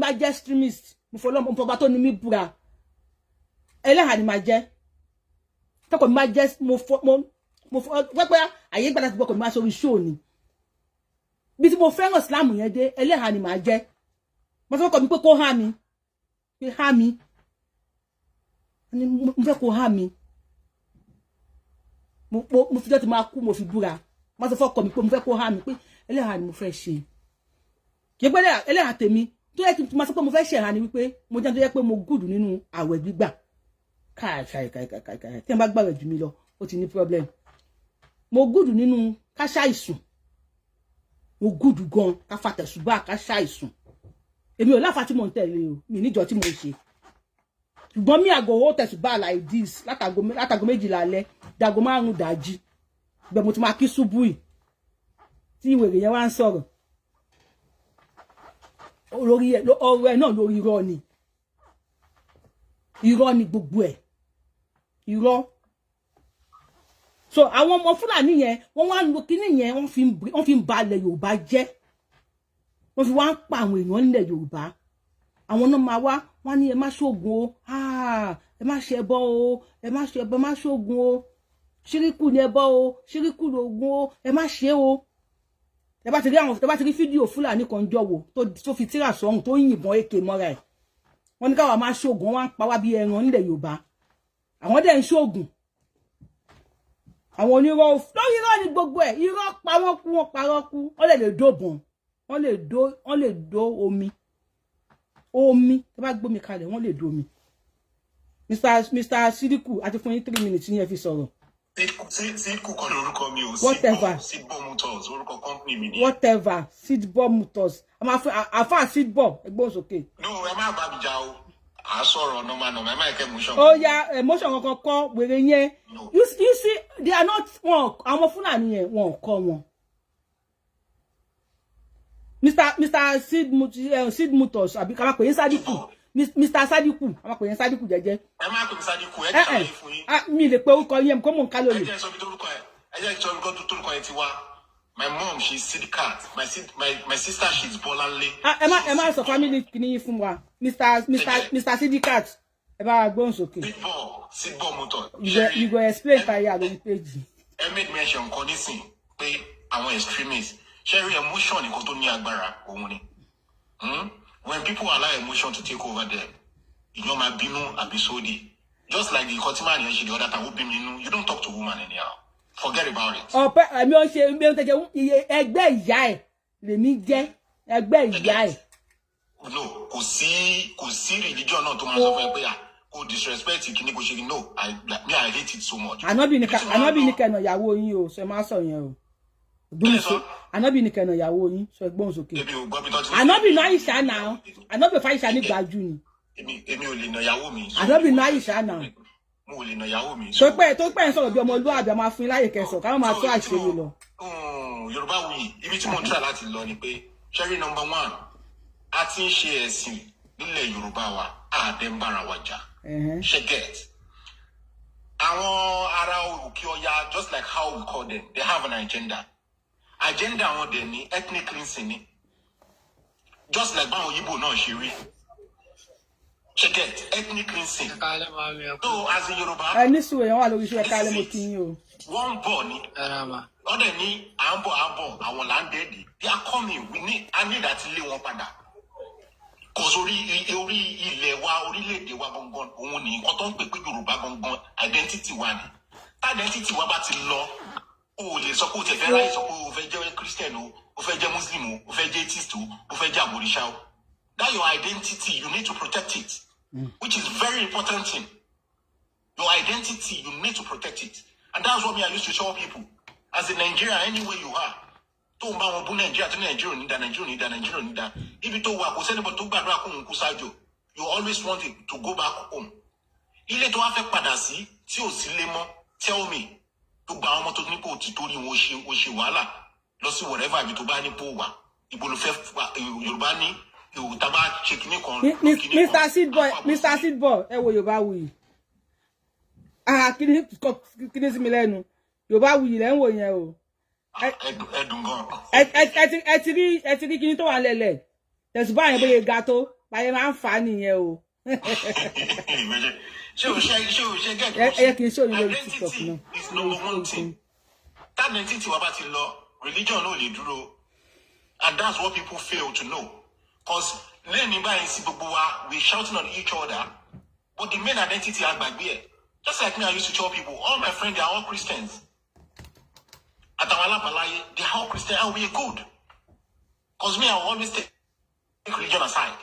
[SPEAKER 2] bá jẹ́ extremist mo fọba tó ní mi búra ẹlẹ́hà ni máa jẹ́ tọkọ mi bá jẹ́ mo pẹ́pẹ́ àyè gbàdá ti gbọ́kọ̀ mi máa sọ orí show ni bí tí mo fẹ́ràn Islam yẹn dé ẹlẹ́hà ni máa jẹ́ mo fẹ́ kọ́ mi pé kó há mi pé há mi mo fẹ́ kó há mi mo fi jẹ́ ti máa kú mo fi búra mo fẹ́ kọ́ mi pé mo fẹ́ kó há mi pé ẹlẹ́hà ni mo fẹ́ ṣe kí pé ẹlẹ́hà tèmi tó yẹ kí n máa sọ pé mo fẹ́ ṣe ẹ̀hà ni wípé mo jẹ́ tó yẹ pé mo gùdù nínú àwẹ̀ gbígbà káì tí wọ́n bá gbàwẹ̀ jù mí lọ ó ti ní problem mo gùdù nínú ká ṣàìsùn mo gùdù gan ká fàtẹ̀sùbà ká ṣàìsùn èmi ò láfa tí mo ń tẹ̀lé o mi níjọ tí mo ń ṣe ṣùgbọ́n mi àgọ́ owó tẹ̀sùbà like this látago 12 alẹ́ dago 5 dájí bẹ́ẹ̀ mo ti máa kí ṣubú yìí tí ìwèrè yẹn wá ń sọ̀rọ̀ lórí ọ̀rọ̀ ẹ̀ náà lórí irọ́ ni gbogbo ẹ̀ irọ́ so àwọn ọmọ Fúlàní yẹn wọ́n wá ń lo kíní yẹn wọ́n fi ń balẹ̀ Yorùbá jẹ́ wọ́n fi wá ń pa àwọn èèyàn nílẹ̀ Yorùbá àwọn náà máa wá wọ́n ní ẹ má ṣoògùn o ẹ má ṣe ẹbọ o ẹ má ṣe ẹbọ ẹ má ṣoògùn o ṣíríkù ni ẹbọ o ṣíríkù lògùn o ẹ má ṣe o ẹ bá ti rí fídíò Fúlàní kan jọ̀wọ́ tó fi tírà sọ́hùn tó yìnbọn èké mọ́ra ẹ̀ wọ́n ní káwa máa ṣoògùn wọ́n á pa wá bí ẹran nílẹ̀ Yorùbá àwọn dẹ̀ ń ṣoògùn àwọn onírọ́ lórí irọ́ ni gbogbo ẹ̀ irọ́ pa wọ́n kú wọ́n parọ́ kú wọ́n lè dóbọn wọ́n lè dó omi tó bá gbómi kalẹ̀ wọ́n lè dó omi Mr. Sidiku àti fún yín 3 minutes ní ẹ fi sọ̀rọ̀.
[SPEAKER 9] Sidiku kan lórúkọ mi ò
[SPEAKER 2] whatever
[SPEAKER 9] Sidbom Motors orúkọ company mi ni.
[SPEAKER 2] whatever Sidbom Motors àfa Sidbom ẹgbọ́n sókè.
[SPEAKER 9] no ẹ má bá mi jà o à sọ̀rọ̀ normal ẹ má kẹ́ emotion.
[SPEAKER 2] ó ya emotion kankan kọ́ wèrè yẹn you see they are not àwọn Fúlàní yẹn wọn kọ́ wọn. Mr. Sid Motors àbí ká má pè é Sadiku Mr. Sadiku ká má pè é Sadiku jẹ́jẹ́.
[SPEAKER 9] ẹ má pè mí Sadiku ẹ jẹ́ fún yín.
[SPEAKER 2] mi lè pe orúkọ yẹn kó mò ń ká lórí.
[SPEAKER 9] ẹ jẹ́ sọ bí torúkọ yẹn ti wá. My mom, she's Sidikat. My sister, she's Bolanle.
[SPEAKER 2] ẹ má sọ family kìíní fún wa. Mr. Sidikat. Ẹ bá gbóhùn sókè.
[SPEAKER 9] Sidbom Motor.
[SPEAKER 2] You go explain tire lórí page.
[SPEAKER 9] Ẹ made mention kan nísìn pé àwọn extremists share emotion nǹkan tó ní agbára òun ni. When people allow emotion to take over them, ìyọ́n máa bínú àbí sódì. Just like the Kotiman yẹn ṣe the other time ó bí mi nínú, you don't talk to woman anyhow. Forget about it.
[SPEAKER 2] Ọ̀pẹ mi ò ṣe mi ò tẹ̀jẹ̀ ẹgbẹ́ ìyá ẹ̀ lèmi jẹ́ ẹgbẹ́ ìyá ẹ̀.
[SPEAKER 9] No, kò sí religion náà tó máa sọ fún ẹ pé kò disrespect kìíní kò ṣe kí no, I hate it so much.
[SPEAKER 2] Ànábì ní kẹ̀nà ìyàwó yín o, ṣe máa sọ yẹn o. Ànábì ní kẹ̀nà ìyàwó yín, sọ ẹgbọ́n sókè. Ànábì náà Àìṣà náà, Ànábì fàìṣà ní gbàjú ni.
[SPEAKER 9] Èmi ò lè nà ìyàwó mi.
[SPEAKER 2] Ànábì náà Àìṣà náà.
[SPEAKER 9] Mo lè nà ìyàwó mi.
[SPEAKER 2] tó pẹ́ ń sọ̀rọ̀ bí ọmọlúwàbí máa fún láyè kẹsàn ká máa tó àṣírí lọ.
[SPEAKER 9] Yorùbá wuyì ibi tí mo ń try láti lọ ni pé ṣẹ́rí number 1 a ti ń ṣe ẹ̀sìn nílẹ̀ Yorùbá wa àdé ń bára wa jà ṣe get àwọn ará òkè ọya just like how we call them they have an agenda wọn dẹ̀ ní ethnic cleansing ni just like báwọn Yíbò náà ṣe rí. She get ethnic cleansing. So as a Yoruba,
[SPEAKER 2] ní sùn èèyàn wà lórí iṣẹ́ ẹ̀ka lẹ́mọ̀ kí yín o.
[SPEAKER 9] Wọ́n bọ̀ ni. Ọ̀dẹ̀ ní à ń bọ̀ àwọn là ń dẹ́ẹ̀dì. They are coming. I need àti lé wọn padà. Cause orí ilẹ̀ wa orílẹ̀-èdè wa gangan òun ni nǹkan tó ń pè pé Yorùbá gangan identity wa ni. Identity wa bá ti lọ. O lè sọ pé o tẹ̀ fẹ́ ráyè sọ pé o fẹ́ jẹ́ Christian o fẹ́ jẹ́ Muslim o fẹ́ jẹ́ atheist o fẹ́ jẹ́ àbòrìṣà o. That your identity, you need to protect it. Which is very important thing. Your identity, you need to protect it. And that's what I used to tell people. as a Nigeria anywhere you are tó ń bá wọn bú Nigeria tó ní Nigeria ní da ibi tó wà kò sẹ́nibọ̀ tó gbàdúrà kó ń kú sájò you always want it to go back home ilé tó wá fẹ́ padà sí tí ò sí lé mọ́ tell me tó gba àwọn ọmọ tó ní kó ti torí wọn ó ṣe wàhálà lọ sí whatever ibi tó bá ní pò wà ibo ló fẹ́ Yorùbá ní ìwòta bá ṣe kíní kan.
[SPEAKER 2] Mr. Seedboy ẹ wo Yorùbá Wuyì kíní sí mi lẹ́nu Yorùbá Wuyì lẹ́ ń wò yẹn o
[SPEAKER 9] ẹdùn gan.
[SPEAKER 2] ẹ ti rí kíní tó wà lẹ́lẹ̀ tẹ̀sùbá yẹn bóyá ga tó báyẹn máa ń fà á nìyẹn o.
[SPEAKER 9] ṣé o ṣe
[SPEAKER 2] ẹ kì í ṣe òyìnbó TikTok náà.
[SPEAKER 9] is number one thing that identity wa bá ti lọ religion náà lè dúró and that's what people fail to know because lẹ́yìn báyìí sí gbogbo wa we shouting on each other but the main identity àgbàgbé ẹ̀ just like me I used to tell people all my friends they are all Christians àtàwọn alábàláyé they are all Christians and we are good because me I will always take religion aside.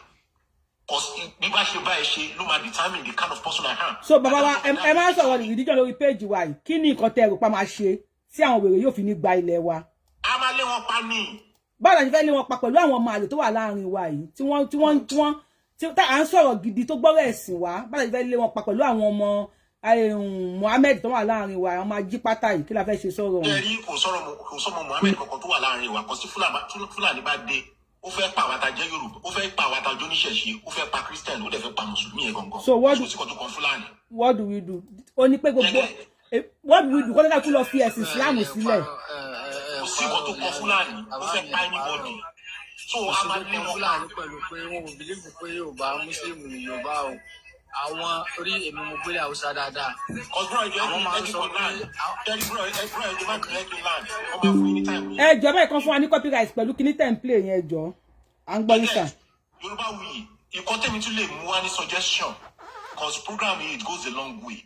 [SPEAKER 9] Because bí bá ṣe bá ẹ ṣe ló máa determine the kind of person I am.
[SPEAKER 2] So bàbá wa ẹ máa ń sọ̀rọ̀ religion lórí page wa yìí kí ni nǹkan tẹ́ rò pa máa ṣe tí àwọn wèrè yóò fi ní gba ilẹ̀ wa.
[SPEAKER 9] A máa lé wọn pa ní.
[SPEAKER 2] Báwo la ṣe fẹ́ lé wọn pa pẹ̀lú àwọn ọmọ àlè tó wà láàrin wa yìí tí à ń sọ̀rọ̀ gidi tó gbọ́rọ̀ ẹ̀sìn wa báwo la ṣe fẹ́ lé wọn pa pẹ̀lú àwọn ọmọ Mohammed tó wà láàrin wa àwọn máa jí pátá yìí kí la fẹ́ ṣe sọ̀rọ̀ wọn.
[SPEAKER 9] Ẹ̀rí kò sọ̀rọ̀ Mohammed kankan tó wà láàrin wa kò sí Fúlàní bá dé ó fẹ́ pa àwàtà jẹ́ Yorùbá ó fẹ́ pa àwàtà jóníṣẹ̀ṣe ó fẹ́ pa Christian ó dẹ̀ fẹ́ pa mùsùlùmí yẹn gangan.
[SPEAKER 2] So what do we do? Ó ní pé gbogbo what do we do? Kọ́ńtà tún lọ fi ẹ̀sìn Islam sílẹ̀.
[SPEAKER 9] Kò sí nǹkan tó kọ Fúlàní ó fẹ́ pa anybody. So a máa lé wọn
[SPEAKER 14] Fúlàní pẹ̀lú pé wọn ò bìlíìfù pé Yorùbá Mùsùlùmí ni Yorùbá o àwọn orí èmi mo gbélé Haúsá dáadáa.
[SPEAKER 9] Àwọn máa ń sọ pé
[SPEAKER 2] ẹ jọ bẹ́ẹ̀ kan fún wa ní copyright pẹ̀lú kíní template yẹn jọ à ń gbọ́ yín sà.
[SPEAKER 9] Yorùbá Wuyì ìkọ́ tèmi tún lè mú wá ní suggestion cause program yìí it goes a long way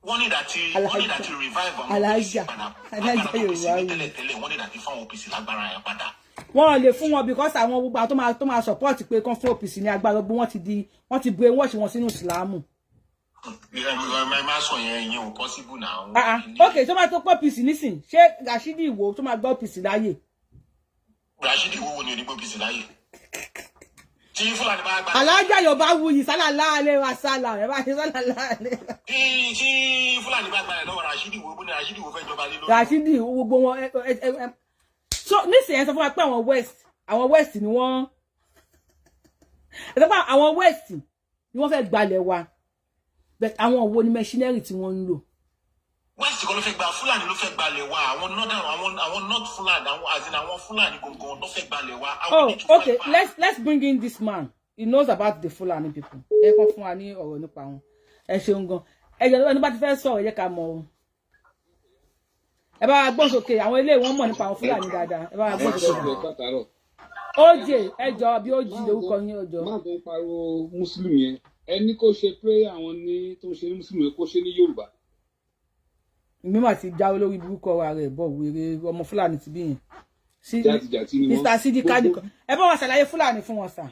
[SPEAKER 9] wọ́n ní dàtí revive àwọn OPC padà tẹ́lẹ̀ wọ́n ní dàtí fún àwọn OPC lágbára yẹn padà.
[SPEAKER 2] Wọ́n lè fún wọn because àwọn gbogbo tó máa support pé kan fún OPC ní agbára gbogbo wọ́n ti brainwash wọn sínú Ìsìlámù.
[SPEAKER 9] Máa sọ yẹn ò possible now.
[SPEAKER 2] Okay tó máa tó pọ̀ OPC nísìn ṣé Rashidi Ìwò tó máa gbọ́ OPC láyè.
[SPEAKER 9] Rashidi Ìwò wo ni onígbò OPC láyè. Tí Fúlàní bá gbà.
[SPEAKER 2] Alájà Yorùbá Wuyì sallallahu alaihi wasallam ẹ bá ṣe sallallahu alaihi.
[SPEAKER 9] Tí Fúlàní bá gbà lọ́wọ́ Rashidi Ìwò bó ni Rashidi Ìwò fẹ́ jọba lé lórí.
[SPEAKER 2] Rashidi Ìwò gbogbo wọn so nísìnyí ẹ sọ fún wa pé àwọn west ni wọ́n ẹ sọ pé àwọn west ni wọ́n fẹ́ gbalẹ̀ wa but àwọn wo ni machinery tí wọ́n ń lò.
[SPEAKER 9] West kọ́ ló fẹ́ gba Fúlàní ló fẹ́ gbalẹ̀ wa àwọn northern àwọn north Fúlàní àwọn Fúlàní gangan ló fẹ́ gbalẹ̀ wa.
[SPEAKER 2] Oh okay let's bring in this man he knows about the Fulani people ẹ kàn fún wa ní ọ̀rọ̀ nípa wọn ẹ ṣeun gan ẹ jọ ẹni bá ti fẹ́ sọ̀rọ̀ ẹ jẹ́ ká mọ̀ o. Ẹ bá gbọ́n sókè àwọn ilé wọn mọ̀ nípa àwọn Fúlàní dáadáa ẹ bá gbọ́n sókè. Oje ẹjọ bí Oji lórúkọ yín ọjọ́.
[SPEAKER 15] Má tó ń pariwo Mùsùlùmí yẹn ẹni kó ṣe prayer àwọn ní tó ń ṣe ní Mùsùlùmí kó ṣe ní Yorùbá.
[SPEAKER 2] Mímọ̀ ti jáwé lórí burúkú ọ̀rọ̀ rẹ̀ bọ̀ wèrè ọmọ Fúlàní ti bí yẹn.
[SPEAKER 15] Jàtìjàtì ni wọ́n.
[SPEAKER 2] Mr. Sidi Kadi kan ẹ bá wa ṣàlàyé Fúlàní fún wọn sà.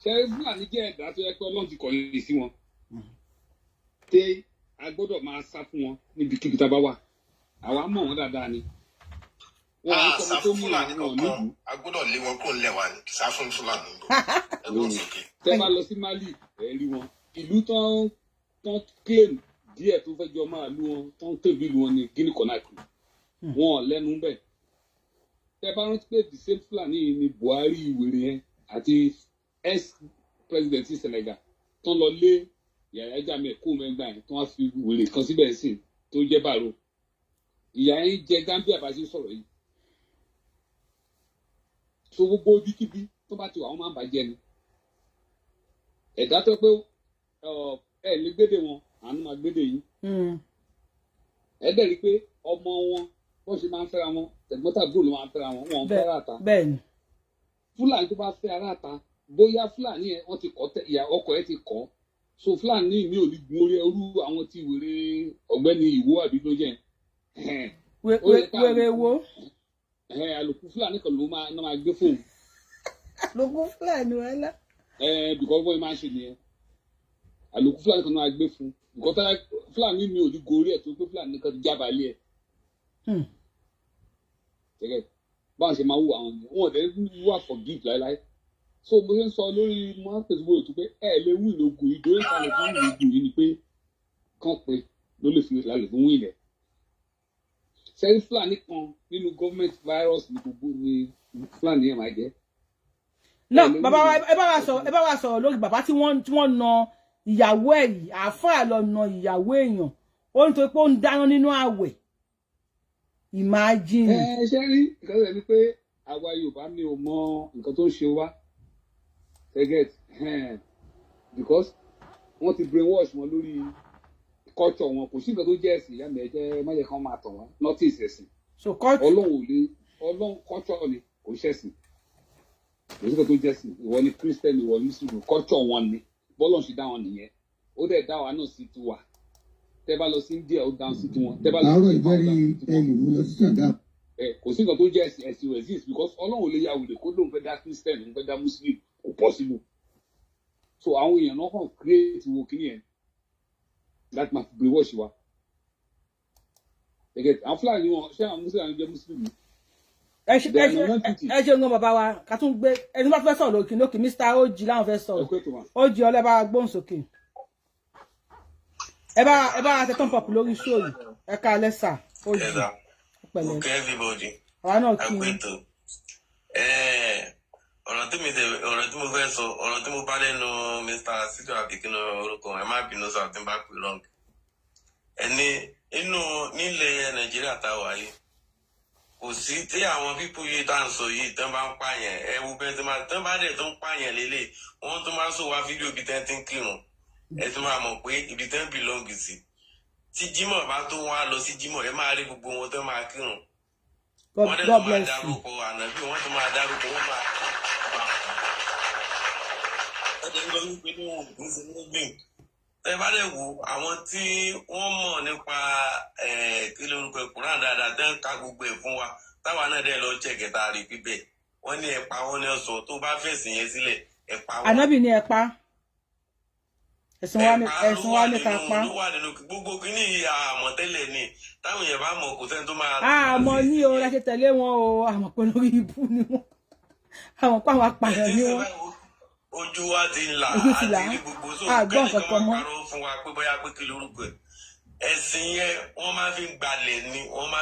[SPEAKER 15] Ṣé Fúlàní jẹ́ ẹ̀dá tó yẹ pé Ọlọ́run ti kọ̀yìn sí wọn? Ṣé a gbọ́dọ̀ máa sá fún wọn níbikíbi tá a bá wà? Àwa mọ̀ wọ́n dáadáa ni.
[SPEAKER 9] Wọ́n á sá fún Fúlàní kankan a gbọ́dọ̀ lé wọn kó lẹ̀ wá ní sá fún Fúlàní.
[SPEAKER 15] Tẹ́ bá lọ sí Mali ẹ rí wọn ìlú tán claim díẹ̀ tó fẹ́ jọ máa lú wọn tán tẹ̀bí lu wọn ní Guinea Conakry wọn lẹ́nu bẹ́ẹ̀. Tẹ́ bá rántí pé the same Fúlàní ni Buhari ìwèrè yẹn àti ex-president Senegal tán lọ lé Yàyà Jammeh kó mẹ́gbà yẹn tó wá fi wèrè kan síbẹ̀ sí tó jẹ́ bàrò ìyá yẹn jẹ Gambia bá ṣe sọ̀rọ̀ yìí so gbogbo ibikíbi tó bá ti wà wọ́n máa ń bàjẹ́ ni ẹ̀dá tó pé ẹ lè gbédè wọn àánú máa gbédè yín ẹ dẹ̀ rí i pé ọmọ wọn wọ́n ṣe máa ń fẹ́ra wọn tẹ̀gbọ́ntàbúrò ló máa ń fẹ́ra wọn wọn ń fẹ́ aráàta Fúlàní tó bá fẹ́ aráàta bóyá Fúlàní yẹn wọ́n ti kọ́ ìyá ọkọ ẹ ti kọ́ so Fúlàní mi ò ní gun orí ẹrú àwọn tí wèrè ọ̀gbẹ́ni Ìwó àbí ló jẹ́
[SPEAKER 2] wèrè wo
[SPEAKER 15] àlòkù Fúlàní kan ló máa gbé fóun.
[SPEAKER 2] àlòkù Fúlàní wọn lá.
[SPEAKER 15] bìkọ́ bóyá máa ń ṣe nìyẹn àlòkù Fúlàní kan ló máa gbé fún bìkọ́ Fúlàní mi ò ní gun orí ẹ̀ tó pé Fúlàní kan ti jábàálẹ̀ ẹ̀ báwọn ṣe máa wù àwọn ni wọn ò dẹ̀ wà forgive láéláé so mo ṣe ń sọ lórí market wo ètò pé ẹ lè wí ìlógun ìdó ìsàlẹ̀ fún ìlógun yìí ni pé kàn pé ló lè fi ìlàlẹ̀ fún ilẹ̀ sẹ́yìn fúlàní kan nínú gọ́ọ̀mẹ̀ntì virus ní gbogbo ní fúlàní ẹ̀ máa jẹ́.
[SPEAKER 2] náà bàbá wa ẹ bá wa sọ̀rọ̀ lórí bàbá tí wọ́n na ìyàwó ẹ̀ yìí àáfàá lọ na ìyàwó èèyàn ó ń tó pé ó ń dáná nínú àwẹ̀ imagine.
[SPEAKER 15] ṣe rí nǹkan tó yẹ ni pé àwa Yorùbá mi ò mọ nǹkan tó ń ṣe wá get because wọ́n ti brainwash wọn lórí culture wọn kò sí nǹkan tó jẹ́ ẹ̀sìn ìyá mi ẹ̀jẹ̀ májẹ̀ kan máa tàn wá notice ẹ̀sìn ọlọ́run ò lè ọlọ́run culture ni kò ṣẹ̀sìn kò sí nǹkan tó jẹ́ ẹ̀sìn ìwọ ni Christian ìwọ ni Muslim culture wọn ni bọ́lọ̀ ṣe dá wọn nìyẹn ó dẹ̀ dá wa náà sí tiwa tẹ́ bá lọ sí India ó dáhùn sí tiwọn tẹ́ bá lọ sí India ó dáhùn sí tiwọn kò sí nǹkan tó jẹ́ ẹ̀sìn resist because ọlọ́run ò lè ya wùdè kó lóun fẹ́ dá Christian òun fẹ́ dá Muslim kò possible so àwọn èèyàn náà kàn create wo kí nìyẹn láti máa fi brainwash wa àwọn Fúlàní wọn ṣé àwọn Muslim jẹ́ Muslim ni.
[SPEAKER 2] ẹ ṣe ń gan bàbá wa ká tún gbé ẹni bá fẹ́ sọ̀rọ̀ lókè lókè Mr. Oji láwọn fẹ́ sọ̀rọ̀ Oji ọlẹ́ bá gbóhùn sókè ẹ bá tẹ tán pọ̀pù lórí show yìí ẹ ká lẹ́sà Oji pẹ̀lẹ́ àwa náà kí ni.
[SPEAKER 16] ọ̀rọ̀ tí mo fẹ́ sọ ọ̀rọ̀ tí mo bá lẹ́nu Mr. Sido abikinu orúkọ ẹ má bínú sọ àti bá pè wrong ẹni inú nílẹ̀ Nàìjíríà tá a wà yìí kò sí tí àwọn pípú yìí tá à ń sọ yìí tán bá ń pààyàn ẹ wo bẹ́ẹ̀ tán bá dẹ̀ tó ń pààyàn lélẹ̀ wọ́n tún máa ń sọ wá fídíò ibi tẹ́ ti ń kírun ẹ tún máa mọ̀ pé ibi tẹ́ ń belong sí tí Jímọ̀ bá tó wá lọ sí Jímọ̀ ẹ máa rí gbogbo wọn tán máa kírun wọ́n dẹ̀ tó máa dárúkọ ànábì wọ́n tó máa dárúkọ wọ́n máa ẹ bá dẹ̀ wo àwọn tí wọ́n mọ̀ nípa kí lórúkọ Kùránì dáadáa tẹ́ ń ka gbogbo ẹ̀ fún wa táwa náà dẹ̀ lọ jẹ̀gẹ̀ tá a rí pípẹ́ wọ́n ní ẹ̀pà wọn ní ọ̀sọ̀ tó bá fẹ̀sìn yẹn sílẹ̀ ẹ̀pà wọn.
[SPEAKER 2] ànábì ní ẹ̀pà ẹ̀sùn wa ní ká pa.
[SPEAKER 16] ló wà nínú gbogbo kínní àmọ̀tẹ́lẹ̀ ni táwọn èèyàn bá mọ̀ kò sẹ́ni tó máa.
[SPEAKER 2] àmọ́ ní o la ṣe tẹ̀lé wọn o àmọ́ pé lórí ibú ni wọn àmọ́ pé àwọn apààyàn ni wọn.
[SPEAKER 16] ojú wa ti là àti rí gbogbo sóò kẹ́ni kan máa parọ́ fún wa pé bóyá pé kí lórúkọ ẹ̀ ẹ̀sìn yẹn wọ́n máa fi gbalẹ̀ ni wọ́n máa.